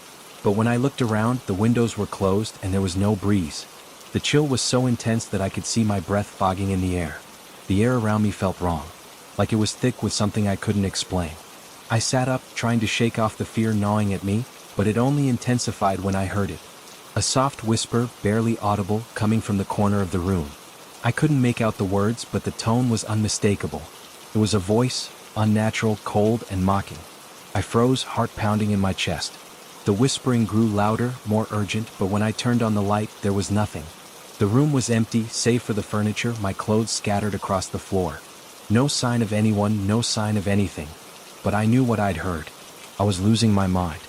But when I looked around, the windows were closed and there was no breeze. The chill was so intense that I could see my breath fogging in the air. The air around me felt wrong, like it was thick with something I couldn't explain. I sat up, trying to shake off the fear gnawing at me, but it only intensified when I heard it. A soft whisper, barely audible, coming from the corner of the room. I couldn't make out the words, but the tone was unmistakable. It was a voice, unnatural, cold, and mocking. I froze, heart pounding in my chest. The whispering grew louder, more urgent, but when I turned on the light, there was nothing. The room was empty, save for the furniture, my clothes scattered across the floor. No sign of anyone, no sign of anything. But I knew what I'd heard. I was losing my mind.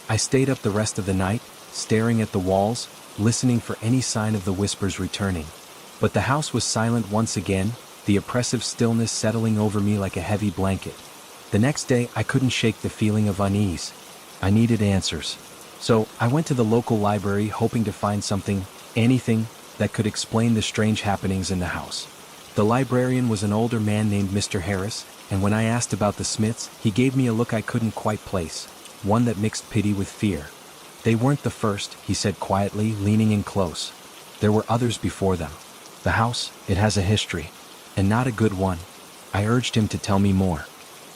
I stayed up the rest of the night, staring at the walls, listening for any sign of the whispers returning. But the house was silent once again, the oppressive stillness settling over me like a heavy blanket. The next day, I couldn't shake the feeling of unease. I needed answers. So, I went to the local library hoping to find something, anything, that could explain the strange happenings in the house. The librarian was an older man named Mr. Harris, and when I asked about the Smiths, he gave me a look I couldn't quite place, one that mixed pity with fear. They weren't the first, he said quietly, leaning in close. There were others before them. The house, it has a history, and not a good one. I urged him to tell me more.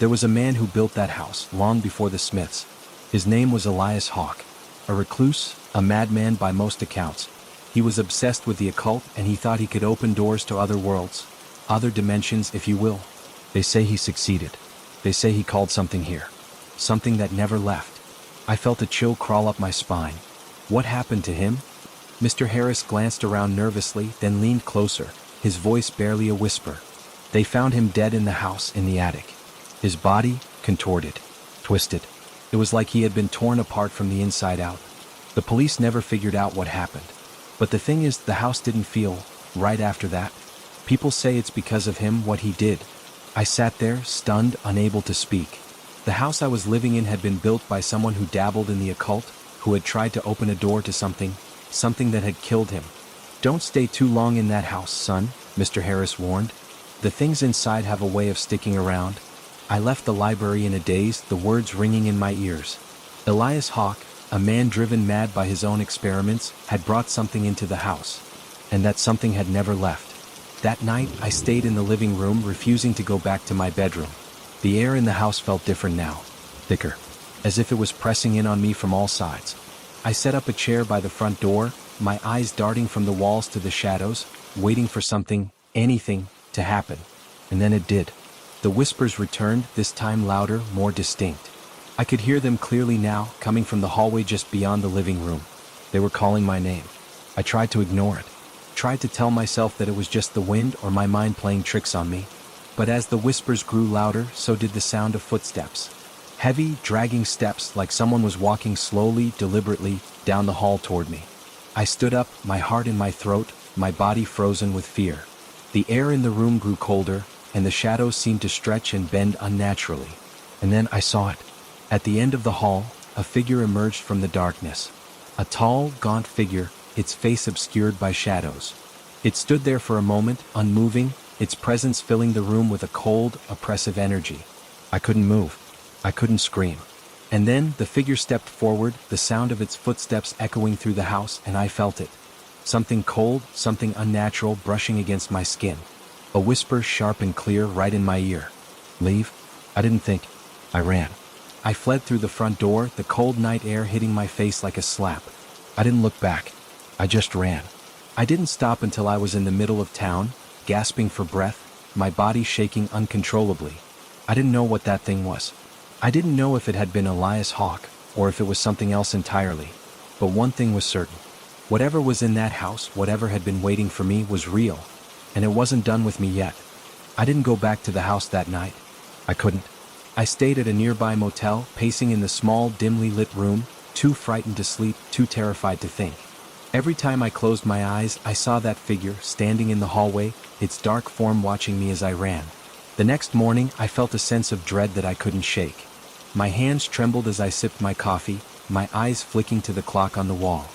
There was a man who built that house, long before the Smiths. His name was Elias Hawke, a recluse, a madman by most accounts. He was obsessed with the occult, and he thought he could open doors to other worlds, other dimensions, if you will. They say he succeeded. They say he called something here, something that never left. I felt a chill crawl up my spine. What happened to him? Mr. Harris glanced around nervously, then leaned closer, his voice barely a whisper. They found him dead in the house, in the attic. His body, contorted, twisted. It was like he had been torn apart from the inside out. The police never figured out what happened. But the thing is, the house didn't feel right after that. People say it's because of him, what he did. I sat there, stunned, unable to speak. The house I was living in had been built by someone who dabbled in the occult, who had tried to open a door to something that had killed him. Don't stay too long in that house, son, Mr. Harris warned. The things inside have a way of sticking around. I left the library in a daze, the words ringing in my ears. Elias Hawke, a man driven mad by his own experiments, had brought something into the house. And that something had never left. That night, I stayed in the living room, refusing to go back to my bedroom. The air in the house felt different now, thicker, as if it was pressing in on me from all sides. I set up a chair by the front door, my eyes darting from the walls to the shadows, waiting for something, anything, to happen. And then it did. The whispers returned, this time louder, more distinct. I could hear them clearly now, coming from the hallway just beyond the living room. They were calling my name. I tried to ignore it. Tried to tell myself that it was just the wind or my mind playing tricks on me. But as the whispers grew louder, so did the sound of footsteps. Heavy, dragging steps, like someone was walking slowly, deliberately, down the hall toward me. I stood up, my heart in my throat, my body frozen with fear. The air in the room grew colder, and the shadows seemed to stretch and bend unnaturally. And then I saw it. At the end of the hall, a figure emerged from the darkness. A tall, gaunt figure, its face obscured by shadows. It stood there for a moment, unmoving, its presence filling the room with a cold, oppressive energy. I couldn't move. I couldn't scream. And then the figure stepped forward, the sound of its footsteps echoing through the house, and I felt it. Something cold, something unnatural brushing against my skin. A whisper sharp and clear right in my ear. Leave? I didn't think. I ran. I fled through the front door, the cold night air hitting my face like a slap. I didn't look back. I just ran. I didn't stop until I was in the middle of town, gasping for breath, my body shaking uncontrollably. I didn't know what that thing was. I didn't know if it had been Elias Hawk, or if it was something else entirely. But one thing was certain. Whatever was in that house, whatever had been waiting for me, was real. And it wasn't done with me yet. I didn't go back to the house that night. I couldn't. I stayed at a nearby motel, pacing in the small, dimly lit room, too frightened to sleep, too terrified to think. Every time I closed my eyes, I saw that figure, standing in the hallway, its dark form watching me as I ran. The next morning, I felt a sense of dread that I couldn't shake. My hands trembled as I sipped my coffee, my eyes flicking to the clock on the wall.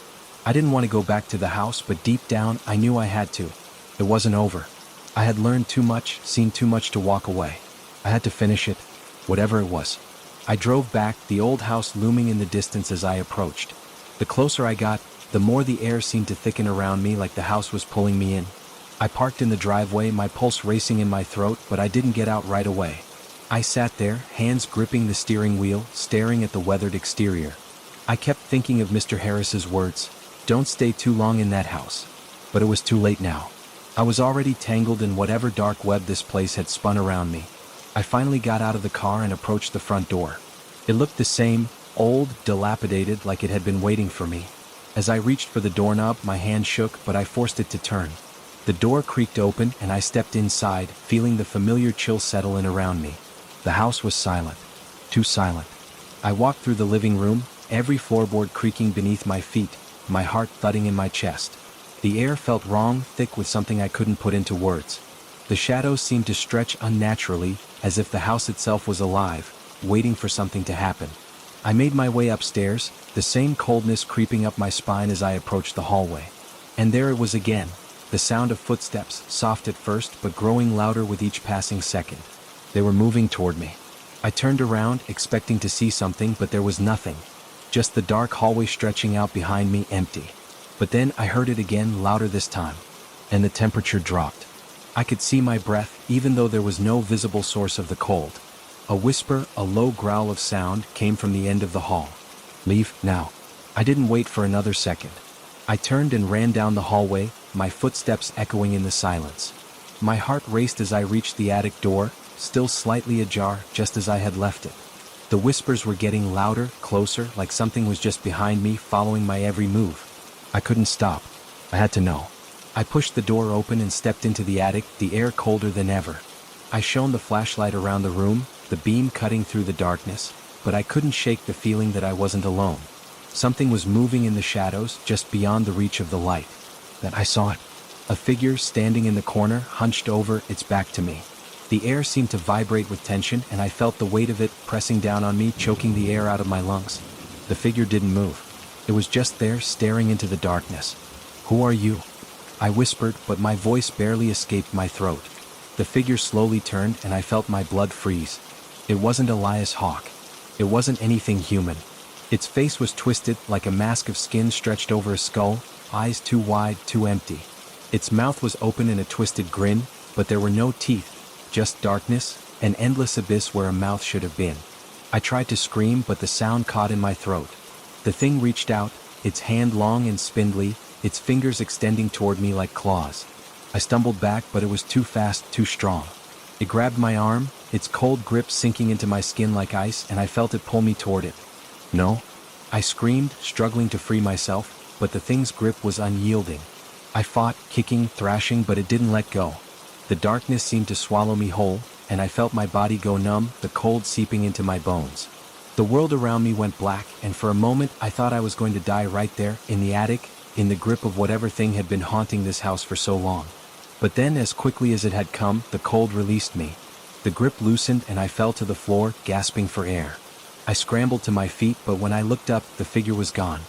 I didn't want to go back to the house, but deep down, I knew I had to. It wasn't over. I had learned too much, seen too much to walk away. I had to finish it, whatever it was. I drove back, the old house looming in the distance as I approached. The closer I got, the more the air seemed to thicken around me, like the house was pulling me in. I parked in the driveway, my pulse racing in my throat, but I didn't get out right away. I sat there, hands gripping the steering wheel, staring at the weathered exterior. I kept thinking of Mr. Harris's words, "Don't stay too long in that house." But it was too late now. I was already tangled in whatever dark web this place had spun around me. I finally got out of the car and approached the front door. It looked the same, old, dilapidated, like it had been waiting for me. As I reached for the doorknob, my hand shook, but I forced it to turn. The door creaked open, and I stepped inside, feeling the familiar chill settle in around me. The house was silent. Too silent. I walked through the living room, every floorboard creaking beneath my feet, my heart thudding in my chest. The air felt wrong, thick with something I couldn't put into words. The shadows seemed to stretch unnaturally, as if the house itself was alive, waiting for something to happen. I made my way upstairs, the same coldness creeping up my spine as I approached the hallway. And there it was again, the sound of footsteps, soft at first but growing louder with each passing second. They were moving toward me. I turned around, expecting to see something, but there was nothing. Just the dark hallway stretching out behind me, empty. But then I heard it again, louder this time. And the temperature dropped. I could see my breath, even though there was no visible source of the cold. A whisper, a low growl of sound, came from the end of the hall. "Leave, now." I didn't wait for another second. I turned and ran down the hallway, my footsteps echoing in the silence. My heart raced as I reached the attic door, still slightly ajar, just as I had left it. The whispers were getting louder, closer, like something was just behind me, following my every move. I couldn't stop. I had to know. I pushed the door open and stepped into the attic, the air colder than ever. I shone the flashlight around the room, the beam cutting through the darkness, but I couldn't shake the feeling that I wasn't alone. Something was moving in the shadows, just beyond the reach of the light. Then I saw it. A figure standing in the corner, hunched over, its back to me. The air seemed to vibrate with tension, and I felt the weight of it pressing down on me, choking the air out of my lungs. The figure didn't move. It was just there, staring into the darkness. "Who are you?" I whispered, but my voice barely escaped my throat. The figure slowly turned, and I felt my blood freeze. It wasn't Elias Hawk. It wasn't anything human. Its face was twisted like a mask of skin stretched over a skull, eyes too wide, too empty. Its mouth was open in a twisted grin, but there were no teeth, just darkness, an endless abyss where a mouth should have been. I tried to scream, but the sound caught in my throat. The thing reached out, its hand long and spindly, its fingers extending toward me like claws. I stumbled back, but it was too fast, too strong. It grabbed my arm, its cold grip sinking into my skin like ice, and I felt it pull me toward it. No? I screamed, struggling to free myself, but the thing's grip was unyielding. I fought, kicking, thrashing, but it didn't let go. The darkness seemed to swallow me whole, and I felt my body go numb, the cold seeping into my bones. The world around me went black, and for a moment I thought I was going to die right there, in the attic, in the grip of whatever thing had been haunting this house for so long. But then, as quickly as it had come, the cold released me. The grip loosened and I fell to the floor, gasping for air. I scrambled to my feet, but when I looked up, the figure was gone.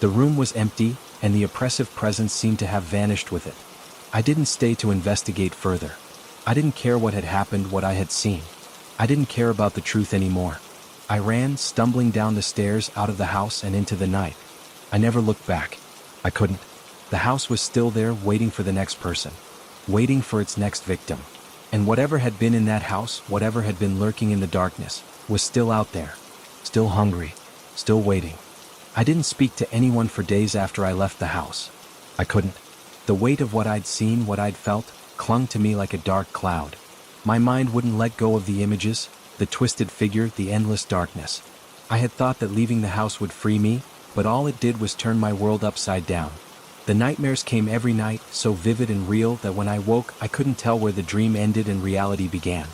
The room was empty, and the oppressive presence seemed to have vanished with it. I didn't stay to investigate further. I didn't care what had happened, what I had seen. I didn't care about the truth anymore. I ran, stumbling down the stairs, out of the house and into the night. I never looked back. I couldn't. The house was still there, waiting for the next person. Waiting for its next victim. And whatever had been in that house, whatever had been lurking in the darkness, was still out there. Still hungry. Still waiting. I didn't speak to anyone for days after I left the house. I couldn't. The weight of what I'd seen, what I'd felt, clung to me like a dark cloud. My mind wouldn't let go of the images, the twisted figure, the endless darkness. I had thought that leaving the house would free me, but all it did was turn my world upside down. The nightmares came every night, so vivid and real that when I woke, I couldn't tell where the dream ended and reality began.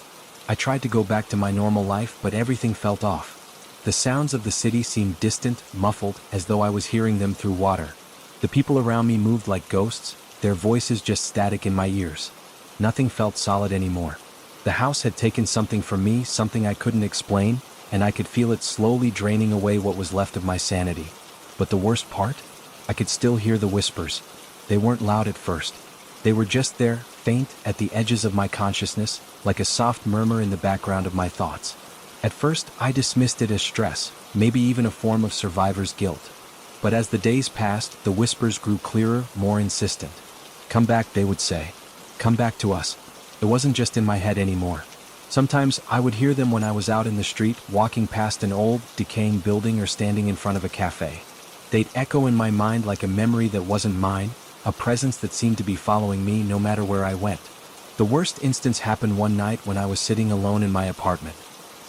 I tried to go back to my normal life, but everything felt off. The sounds of the city seemed distant, muffled, as though I was hearing them through water. The people around me moved like ghosts, their voices just static in my ears. Nothing felt solid anymore. The house had taken something from me, something I couldn't explain, and I could feel it slowly draining away what was left of my sanity. But the worst part? I could still hear the whispers. They weren't loud at first. They were just there, faint, at the edges of my consciousness, like a soft murmur in the background of my thoughts. At first, I dismissed it as stress, maybe even a form of survivor's guilt. But as the days passed, the whispers grew clearer, more insistent. Come back, they would say. Come back to us. It wasn't just in my head anymore. Sometimes I would hear them when I was out in the street, walking past an old, decaying building or standing in front of a cafe. They'd echo in my mind like a memory that wasn't mine, a presence that seemed to be following me no matter where I went. The worst instance happened one night when I was sitting alone in my apartment.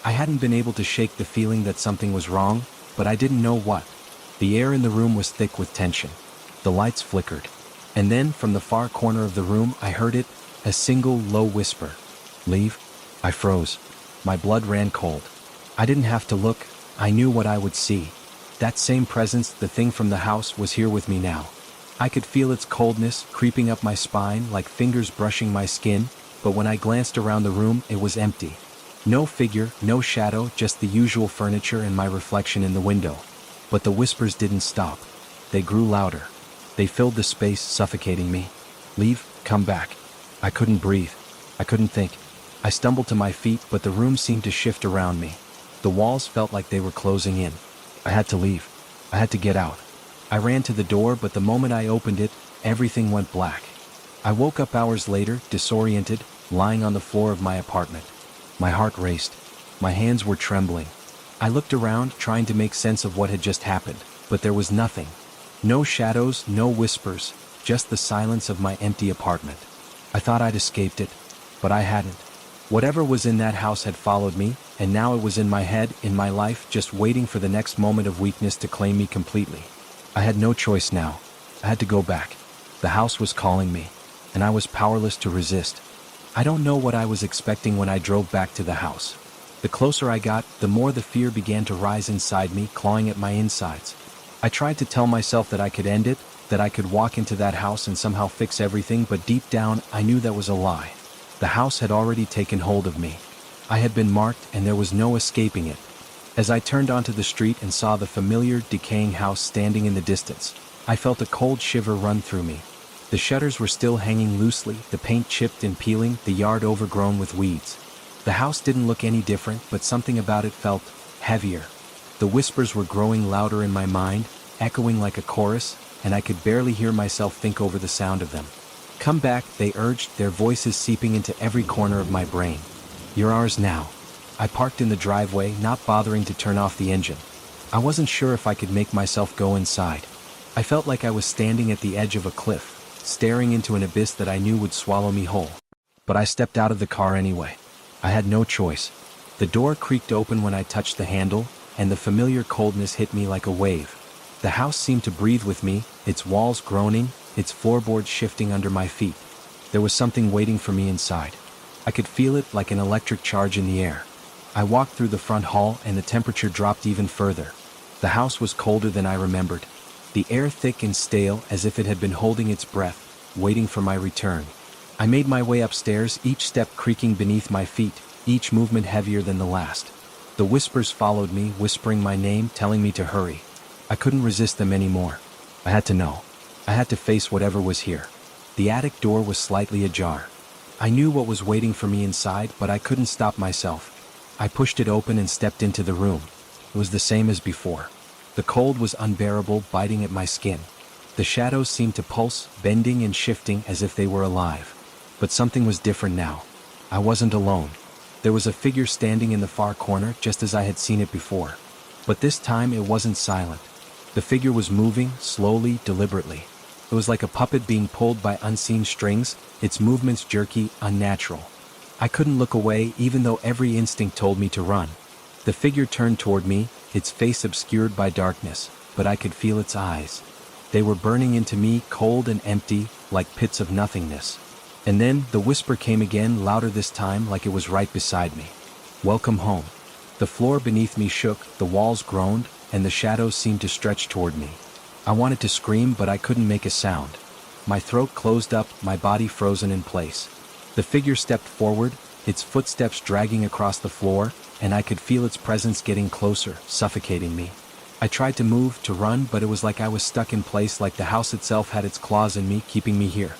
I hadn't been able to shake the feeling that something was wrong, but I didn't know what. The air in the room was thick with tension. The lights flickered. And then, from the far corner of the room, I heard it, a single low whisper. Leave? I froze. My blood ran cold. I didn't have to look. I knew what I would see. That same presence, the thing from the house, was here with me now. I could feel its coldness creeping up my spine like fingers brushing my skin, but when I glanced around the room, it was empty. No figure, no shadow, just the usual furniture and my reflection in the window. But the whispers didn't stop. They grew louder. They filled the space, suffocating me. Leave, come back. I couldn't breathe. I couldn't think. I stumbled to my feet, but the room seemed to shift around me. The walls felt like they were closing in. I had to leave. I had to get out. I ran to the door, but the moment I opened it, everything went black. I woke up hours later, disoriented, lying on the floor of my apartment. My heart raced. My hands were trembling. I looked around, trying to make sense of what had just happened, but there was nothing. No shadows, no whispers, just the silence of my empty apartment. I thought I'd escaped it, but I hadn't. Whatever was in that house had followed me, and now it was in my head, in my life, just waiting for the next moment of weakness to claim me completely. I had no choice now. I had to go back. The house was calling me, and I was powerless to resist. I don't know what I was expecting when I drove back to the house. The closer I got, the more the fear began to rise inside me, clawing at my insides. I tried to tell myself that I could end it, that I could walk into that house and somehow fix everything, but deep down, I knew that was a lie. The house had already taken hold of me. I had been marked, and there was no escaping it. As I turned onto the street and saw the familiar, decaying house standing in the distance, I felt a cold shiver run through me. The shutters were still hanging loosely, the paint chipped and peeling, the yard overgrown with weeds. The house didn't look any different, but something about it felt heavier. The whispers were growing louder in my mind, echoing like a chorus, and I could barely hear myself think over the sound of them. "Come back," they urged, their voices seeping into every corner of my brain. "You're ours now." I parked in the driveway, not bothering to turn off the engine. I wasn't sure if I could make myself go inside. I felt like I was standing at the edge of a cliff, staring into an abyss that I knew would swallow me whole. But I stepped out of the car anyway. I had no choice. The door creaked open when I touched the handle, and the familiar coldness hit me like a wave. The house seemed to breathe with me, its walls groaning, its floorboards shifting under my feet. There was something waiting for me inside. I could feel it like an electric charge in the air. I walked through the front hall and the temperature dropped even further. The house was colder than I remembered. The air thick and stale as if it had been holding its breath, waiting for my return. I made my way upstairs, each step creaking beneath my feet, each movement heavier than the last. The whispers followed me, whispering my name, telling me to hurry. I couldn't resist them anymore. I had to know. I had to face whatever was here. The attic door was slightly ajar. I knew what was waiting for me inside, but I couldn't stop myself. I pushed it open and stepped into the room. It was the same as before. The cold was unbearable, biting at my skin. The shadows seemed to pulse, bending and shifting as if they were alive. But something was different now. I wasn't alone. There was a figure standing in the far corner, just as I had seen it before. But this time it wasn't silent. The figure was moving, slowly, deliberately. It was like a puppet being pulled by unseen strings, its movements jerky, unnatural. I couldn't look away, even though every instinct told me to run. The figure turned toward me, its face obscured by darkness, but I could feel its eyes. They were burning into me, cold and empty, like pits of nothingness. And then, the whisper came again, louder this time, like it was right beside me. "Welcome home." The floor beneath me shook, the walls groaned, and the shadows seemed to stretch toward me. I wanted to scream, but I couldn't make a sound. My throat closed up, my body frozen in place. The figure stepped forward, its footsteps dragging across the floor, and I could feel its presence getting closer, suffocating me. I tried to move, to run, but it was like I was stuck in place, like the house itself had its claws in me, keeping me here.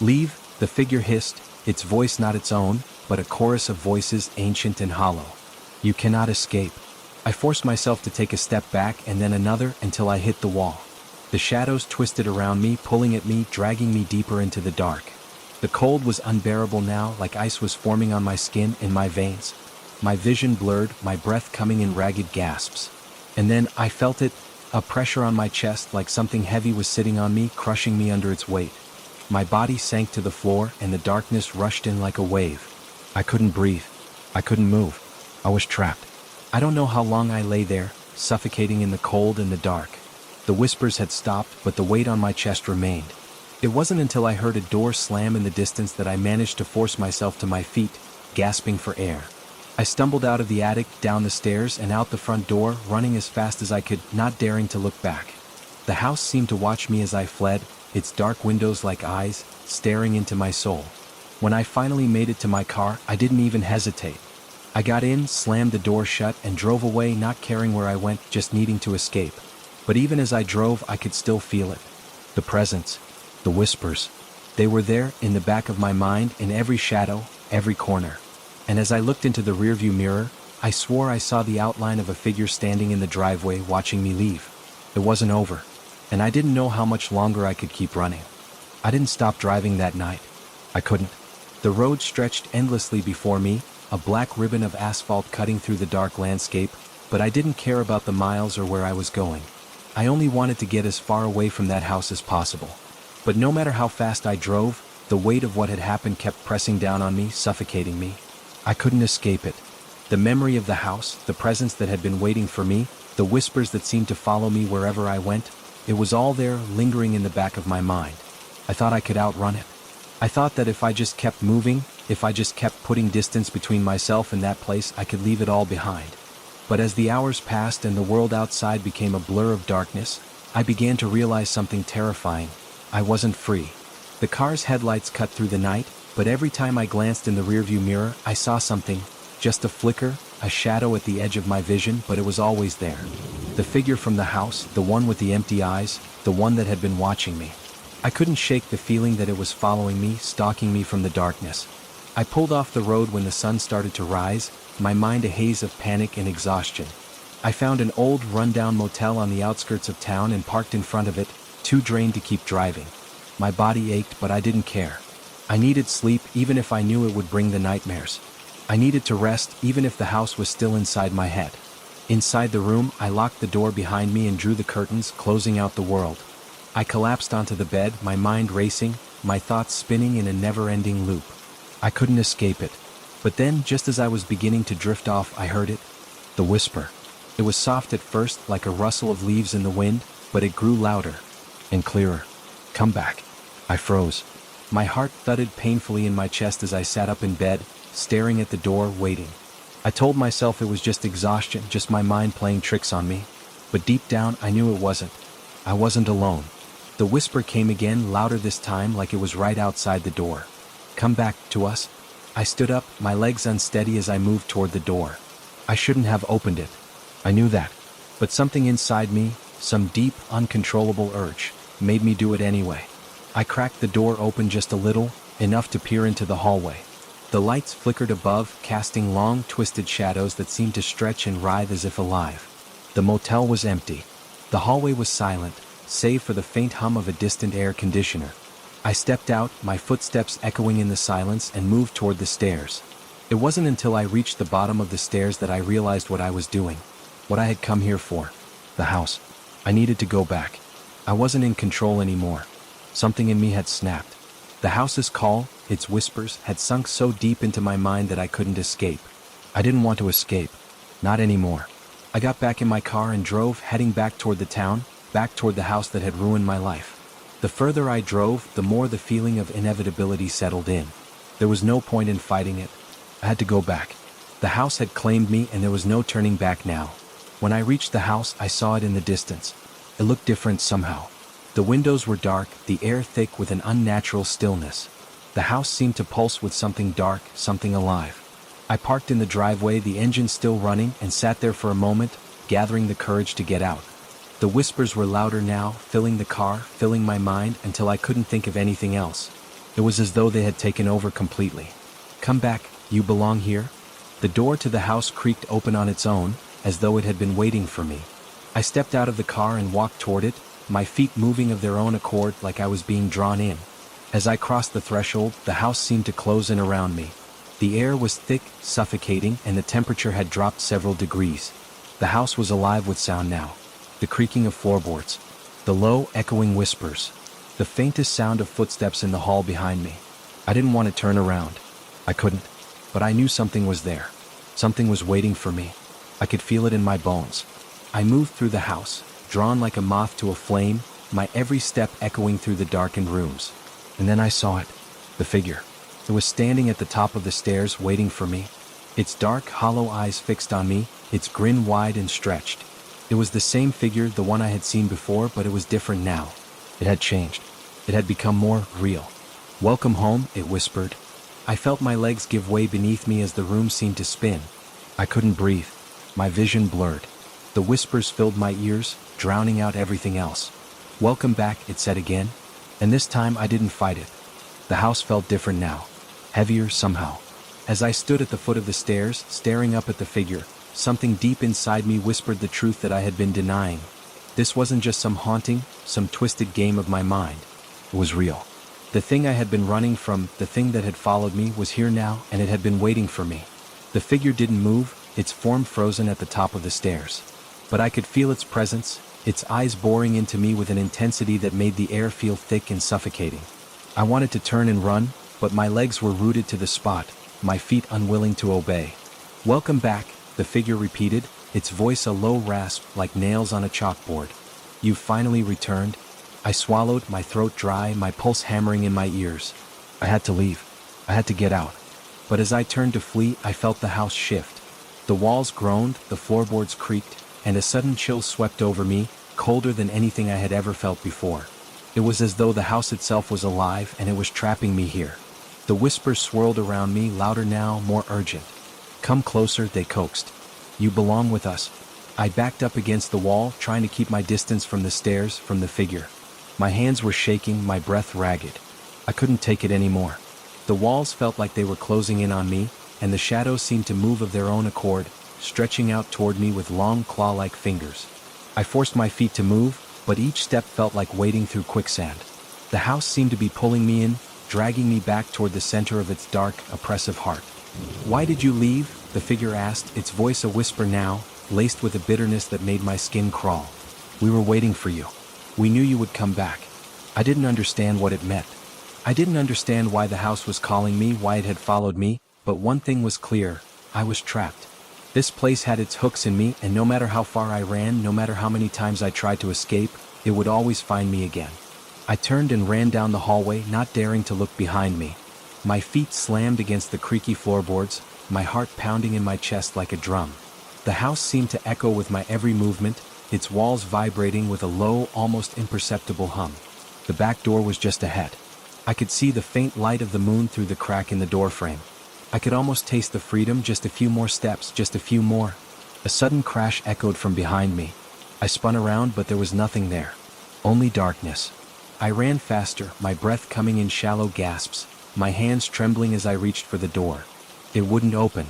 "Leave," the figure hissed, its voice not its own, but a chorus of voices ancient and hollow. "You cannot escape." I forced myself to take a step back and then another until I hit the wall. The shadows twisted around me, pulling at me, dragging me deeper into the dark. The cold was unbearable now, like ice was forming on my skin, in my veins. My vision blurred, my breath coming in ragged gasps. And then I felt it, a pressure on my chest, like something heavy was sitting on me, crushing me under its weight. My body sank to the floor and the darkness rushed in like a wave. I couldn't breathe. I couldn't move. I was trapped. I don't know how long I lay there, suffocating in the cold and the dark. The whispers had stopped, but the weight on my chest remained. It wasn't until I heard a door slam in the distance that I managed to force myself to my feet, gasping for air. I stumbled out of the attic, down the stairs, and out the front door, running as fast as I could, not daring to look back. The house seemed to watch me as I fled, its dark windows like eyes, staring into my soul. When I finally made it to my car, I didn't even hesitate. I got in, slammed the door shut, and drove away, not caring where I went, just needing to escape. But even as I drove, I could still feel it. The presence. The whispers. They were there, in the back of my mind, in every shadow, every corner. And as I looked into the rearview mirror, I swore I saw the outline of a figure standing in the driveway, watching me leave. It wasn't over. And I didn't know how much longer I could keep running. I didn't stop driving that night. I couldn't. The road stretched endlessly before me, a black ribbon of asphalt cutting through the dark landscape, but I didn't care about the miles or where I was going. I only wanted to get as far away from that house as possible. But no matter how fast I drove, the weight of what had happened kept pressing down on me, suffocating me. I couldn't escape it. The memory of the house, the presence that had been waiting for me, the whispers that seemed to follow me wherever I went, it was all there, lingering in the back of my mind. I thought I could outrun it. I thought that if I just kept moving, if I just kept putting distance between myself and that place, I could leave it all behind. But as the hours passed and the world outside became a blur of darkness, I began to realize something terrifying. I wasn't free. The car's headlights cut through the night, but every time I glanced in the rearview mirror, I saw something, just a flicker, a shadow at the edge of my vision, but it was always there. The figure from the house, the one with the empty eyes, the one that had been watching me. I couldn't shake the feeling that it was following me, stalking me from the darkness. I pulled off the road when the sun started to rise, my mind a haze of panic and exhaustion. I found an old rundown motel on the outskirts of town and parked in front of it, too drained to keep driving. My body ached, but I didn't care. I needed sleep even if I knew it would bring the nightmares. I needed to rest even if the house was still inside my head. Inside the room, I locked the door behind me and drew the curtains, closing out the world. I collapsed onto the bed, my mind racing, my thoughts spinning in a never-ending loop. I couldn't escape it. But then, just as I was beginning to drift off, I heard it. The whisper. It was soft at first, like a rustle of leaves in the wind, but it grew louder and clearer. Come back. I froze. My heart thudded painfully in my chest as I sat up in bed, staring at the door, waiting. I told myself it was just exhaustion, just my mind playing tricks on me. But deep down, I knew it wasn't. I wasn't alone. The whisper came again, louder this time, like it was right outside the door. Come back to us. I stood up, my legs unsteady as I moved toward the door. I shouldn't have opened it. I knew that. But something inside me, some deep, uncontrollable urge, made me do it anyway. I cracked the door open just a little, enough to peer into the hallway. The lights flickered above, casting long, twisted shadows that seemed to stretch and writhe as if alive. The motel was empty. The hallway was silent, save for the faint hum of a distant air conditioner. I stepped out, my footsteps echoing in the silence, and moved toward the stairs. It wasn't until I reached the bottom of the stairs that I realized what I was doing. What I had come here for. The house. I needed to go back. I wasn't in control anymore. Something in me had snapped. The house's call, its whispers, had sunk so deep into my mind that I couldn't escape. I didn't want to escape. Not anymore. I got back in my car and drove, heading back toward the town, back toward the house that had ruined my life. The further I drove, the more the feeling of inevitability settled in. There was no point in fighting it. I had to go back. The house had claimed me, and there was no turning back now. When I reached the house, I saw it in the distance. It looked different somehow. The windows were dark, the air thick with an unnatural stillness. The house seemed to pulse with something dark, something alive. I parked in the driveway, the engine still running, and sat there for a moment, gathering the courage to get out. The whispers were louder now, filling the car, filling my mind, until I couldn't think of anything else. It was as though they had taken over completely. Come back, you belong here. The door to the house creaked open on its own, as though it had been waiting for me. I stepped out of the car and walked toward it, my feet moving of their own accord like I was being drawn in. As I crossed the threshold, the house seemed to close in around me. The air was thick, suffocating, and the temperature had dropped several degrees. The house was alive with sound now. The creaking of floorboards. The low, echoing whispers. The faintest sound of footsteps in the hall behind me. I didn't want to turn around. I couldn't. But I knew something was there. Something was waiting for me. I could feel it in my bones. I moved through the house, drawn like a moth to a flame, my every step echoing through the darkened rooms. And then I saw it. The figure. It was standing at the top of the stairs, waiting for me. Its dark, hollow eyes fixed on me, its grin wide and stretched. It was the same figure, the one I had seen before, but it was different now. It had changed. It had become more real. Welcome home, it whispered. I felt my legs give way beneath me as the room seemed to spin. I couldn't breathe. My vision blurred. The whispers filled my ears, drowning out everything else. Welcome back, it said again. And this time I didn't fight it. The house felt different now. Heavier somehow. As I stood at the foot of the stairs, staring up at the figure, something deep inside me whispered the truth that I had been denying. This wasn't just some haunting, some twisted game of my mind. It was real. The thing I had been running from, the thing that had followed me, was here now, and it had been waiting for me. The figure didn't move, its form frozen at the top of the stairs. But I could feel its presence, its eyes boring into me with an intensity that made the air feel thick and suffocating. I wanted to turn and run, but my legs were rooted to the spot, my feet unwilling to obey. Welcome back, the figure repeated, its voice a low rasp like nails on a chalkboard. You've finally returned. I swallowed, my throat dry, my pulse hammering in my ears. I had to leave. I had to get out. But as I turned to flee, I felt the house shift. The walls groaned, the floorboards creaked, and a sudden chill swept over me, colder than anything I had ever felt before. It was as though the house itself was alive and it was trapping me here. The whispers swirled around me, louder now, more urgent. Come closer, they coaxed. You belong with us. I backed up against the wall, trying to keep my distance from the stairs, from the figure. My hands were shaking, my breath ragged. I couldn't take it anymore. The walls felt like they were closing in on me, and the shadows seemed to move of their own accord, stretching out toward me with long claw-like fingers. I forced my feet to move, but each step felt like wading through quicksand. The house seemed to be pulling me in, dragging me back toward the center of its dark, oppressive heart. "Why did you leave?" the figure asked, its voice a whisper now, laced with a bitterness that made my skin crawl. "We were waiting for you. We knew you would come back." I didn't understand what it meant. I didn't understand why the house was calling me, why it had followed me, but one thing was clear: I was trapped. This place had its hooks in me, and no matter how far I ran, no matter how many times I tried to escape, it would always find me again. I turned and ran down the hallway, not daring to look behind me. My feet slammed against the creaky floorboards, my heart pounding in my chest like a drum. The house seemed to echo with my every movement, its walls vibrating with a low, almost imperceptible hum. The back door was just ahead. I could see the faint light of the moon through the crack in the doorframe. I could almost taste the freedom, just a few more steps, just a few more. A sudden crash echoed from behind me. I spun around, but there was nothing there. Only darkness. I ran faster, my breath coming in shallow gasps, my hands trembling as I reached for the door. It wouldn't open.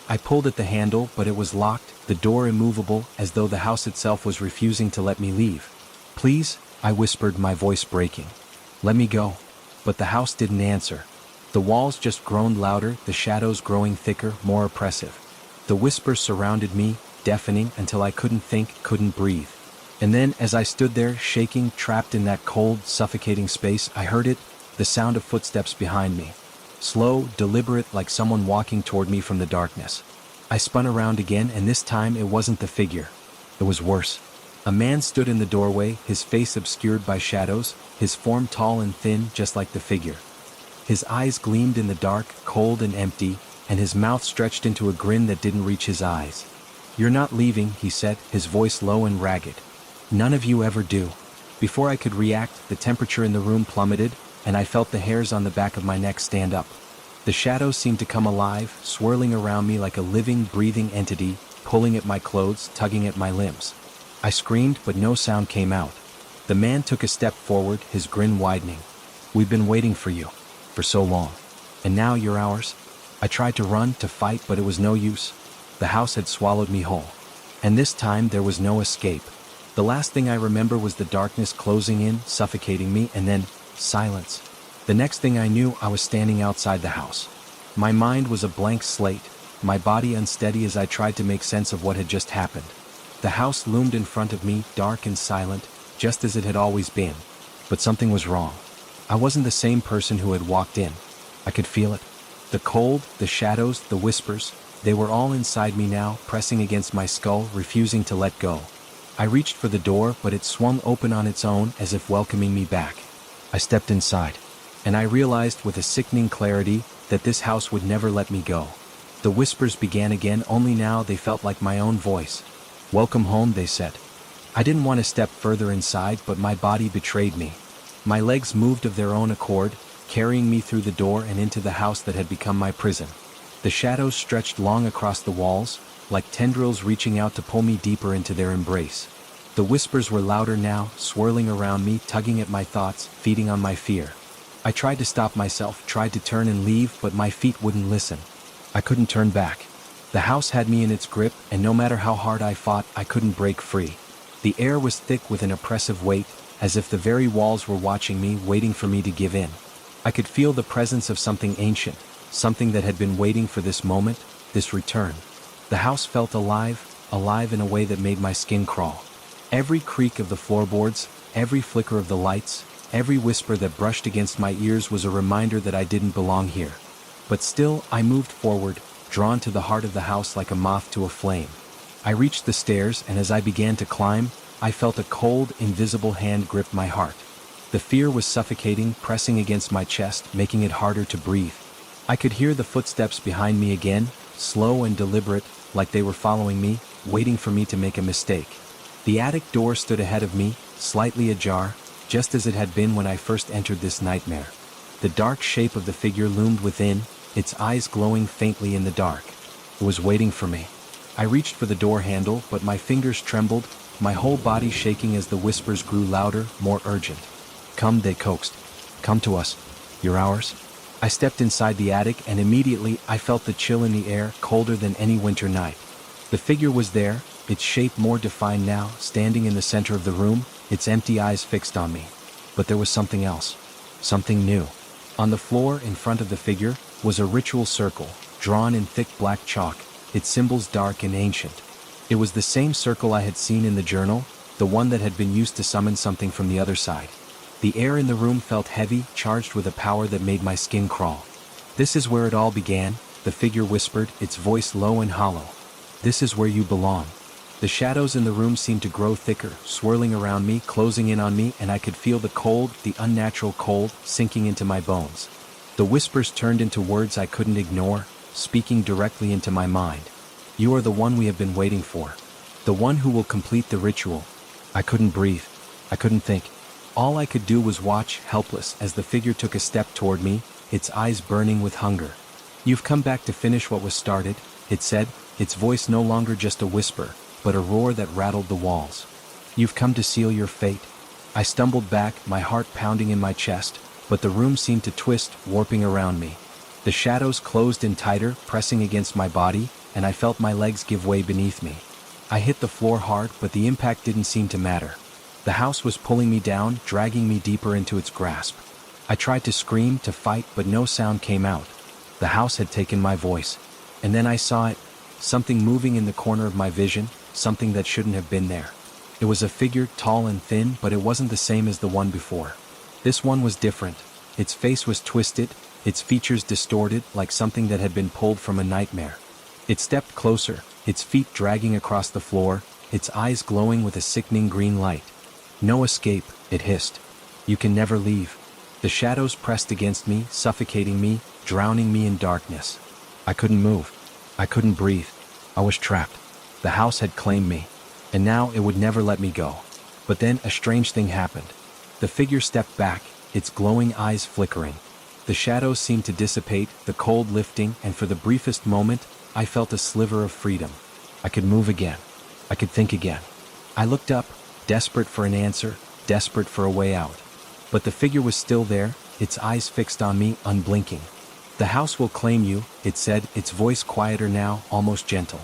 I pulled at the handle, but it was locked, the door immovable, as though the house itself was refusing to let me leave. "Please," I whispered, my voice breaking. "Let me go." But the house didn't answer. The walls just groaned louder, the shadows growing thicker, more oppressive. The whispers surrounded me, deafening until I couldn't think, couldn't breathe. And then, as I stood there, shaking, trapped in that cold, suffocating space, I heard it, the sound of footsteps behind me. Slow, deliberate, like someone walking toward me from the darkness. I spun around again, and this time it wasn't the figure. It was worse. A man stood in the doorway, his face obscured by shadows, his form tall and thin, just like the figure. His eyes gleamed in the dark, cold and empty, and his mouth stretched into a grin that didn't reach his eyes. "You're not leaving," he said, his voice low and ragged. "None of you ever do." Before I could react, the temperature in the room plummeted, and I felt the hairs on the back of my neck stand up. The shadows seemed to come alive, swirling around me like a living, breathing entity, pulling at my clothes, tugging at my limbs. I screamed, but no sound came out. The man took a step forward, his grin widening. "We've been waiting for you. For so long. And now you're ours." I tried to run, to fight, but it was no use. The house had swallowed me whole. And this time there was no escape. The last thing I remember was the darkness closing in, suffocating me, and then silence. The next thing I knew, I was standing outside the house. My mind was a blank slate, my body unsteady as I tried to make sense of what had just happened. The house loomed in front of me, dark and silent, just as it had always been. But something was wrong. I wasn't the same person who had walked in. I could feel it. The cold, the shadows, the whispers, they were all inside me now, pressing against my skull, refusing to let go. I reached for the door, but it swung open on its own, as if welcoming me back. I stepped inside, and I realized with a sickening clarity that this house would never let me go. The whispers began again, only now they felt like my own voice. "Welcome home," they said. I didn't want to step further inside, but my body betrayed me. My legs moved of their own accord, carrying me through the door and into the house that had become my prison. The shadows stretched long across the walls, like tendrils reaching out to pull me deeper into their embrace. The whispers were louder now, swirling around me, tugging at my thoughts, feeding on my fear. I tried to stop myself, tried to turn and leave, but my feet wouldn't listen. I couldn't turn back. The house had me in its grip, and no matter how hard I fought, I couldn't break free. The air was thick with an oppressive weight, as if the very walls were watching me, waiting for me to give in. I could feel the presence of something ancient, something that had been waiting for this moment, this return. The house felt alive, alive in a way that made my skin crawl. Every creak of the floorboards, every flicker of the lights, every whisper that brushed against my ears was a reminder that I didn't belong here. But still, I moved forward, drawn to the heart of the house like a moth to a flame. I reached the stairs, and as I began to climb, I felt a cold, invisible hand grip my heart. The fear was suffocating, pressing against my chest, making it harder to breathe. I could hear the footsteps behind me again, slow and deliberate, like they were following me, waiting for me to make a mistake. The attic door stood ahead of me, slightly ajar, just as it had been when I first entered this nightmare. The dark shape of the figure loomed within, its eyes glowing faintly in the dark. It was waiting for me. I reached for the door handle, but my fingers trembled, my whole body shaking as the whispers grew louder, more urgent. "Come," they coaxed. "Come to us. You're ours." I stepped inside the attic, and immediately I felt the chill in the air, colder than any winter night. The figure was there, its shape more defined now, standing in the center of the room, its empty eyes fixed on me. But there was something else. Something new. On the floor in front of the figure was a ritual circle, drawn in thick black chalk, its symbols dark and ancient. It was the same circle I had seen in the journal, the one that had been used to summon something from the other side. The air in the room felt heavy, charged with a power that made my skin crawl. "This is where it all began," the figure whispered, its voice low and hollow. "This is where you belong." The shadows in the room seemed to grow thicker, swirling around me, closing in on me, and I could feel the cold, the unnatural cold, sinking into my bones. The whispers turned into words I couldn't ignore, speaking directly into my mind. "You are the one we have been waiting for. The one who will complete the ritual." I couldn't breathe. I couldn't think. All I could do was watch, helpless, as the figure took a step toward me, its eyes burning with hunger. "You've come back to finish what was started," it said, its voice no longer just a whisper, but a roar that rattled the walls. "You've come to seal your fate." I stumbled back, my heart pounding in my chest, but the room seemed to twist, warping around me. The shadows closed in tighter, pressing against my body, and I felt my legs give way beneath me. I hit the floor hard, but the impact didn't seem to matter. The house was pulling me down, dragging me deeper into its grasp. I tried to scream, to fight, but no sound came out. The house had taken my voice. And then I saw it, something moving in the corner of my vision, something that shouldn't have been there. It was a figure, tall and thin, but it wasn't the same as the one before. This one was different. Its face was twisted, its features distorted, like something that had been pulled from a nightmare. It stepped closer, its feet dragging across the floor, its eyes glowing with a sickening green light. "No escape," it hissed. "You can never leave." The shadows pressed against me, suffocating me, drowning me in darkness. I couldn't move. I couldn't breathe. I was trapped. The house had claimed me, and now it would never let me go. But then a strange thing happened. The figure stepped back, its glowing eyes flickering. The shadows seemed to dissipate, the cold lifting, and for the briefest moment, I felt a sliver of freedom. I could move again. I could think again. I looked up, desperate for an answer, desperate for a way out. But the figure was still there, its eyes fixed on me, unblinking. "The house will claim you," it said, its voice quieter now, almost gentle.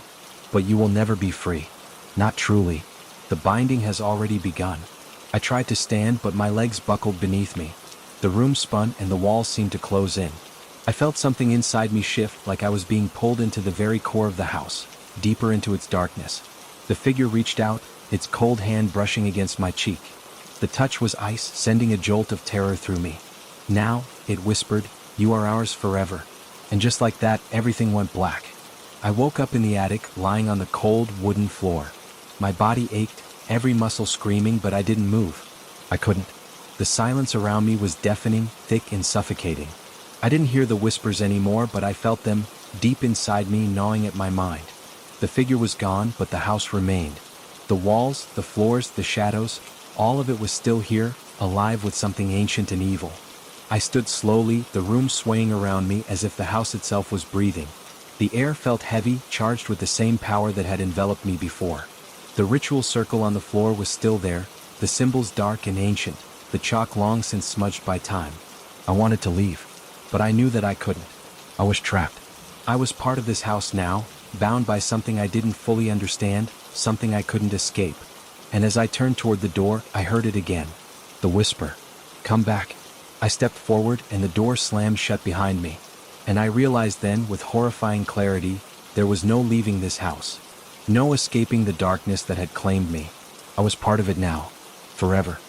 "But you will never be free. Not truly. The binding has already begun." I tried to stand, but my legs buckled beneath me. The room spun and the walls seemed to close in. I felt something inside me shift, like I was being pulled into the very core of the house, deeper into its darkness. The figure reached out, its cold hand brushing against my cheek. The touch was ice, sending a jolt of terror through me. "Now," it whispered, "you are ours forever." And just like that, everything went black. I woke up in the attic, lying on the cold, wooden floor. My body ached, every muscle screaming, but I didn't move. I couldn't. The silence around me was deafening, thick and suffocating. I didn't hear the whispers anymore, but I felt them, deep inside me, gnawing at my mind. The figure was gone, but the house remained. The walls, the floors, the shadows, all of it was still here, alive with something ancient and evil. I stood slowly, the room swaying around me as if the house itself was breathing. The air felt heavy, charged with the same power that had enveloped me before. The ritual circle on the floor was still there, the symbols dark and ancient, the chalk long since smudged by time. I wanted to leave, but I knew that I couldn't. I was trapped. I was part of this house now, bound by something I didn't fully understand, something I couldn't escape. And as I turned toward the door, I heard it again. The whisper. "Come back." I stepped forward and the door slammed shut behind me. And I realized then, with horrifying clarity, there was no leaving this house. No escaping the darkness that had claimed me. I was part of it now. Forever.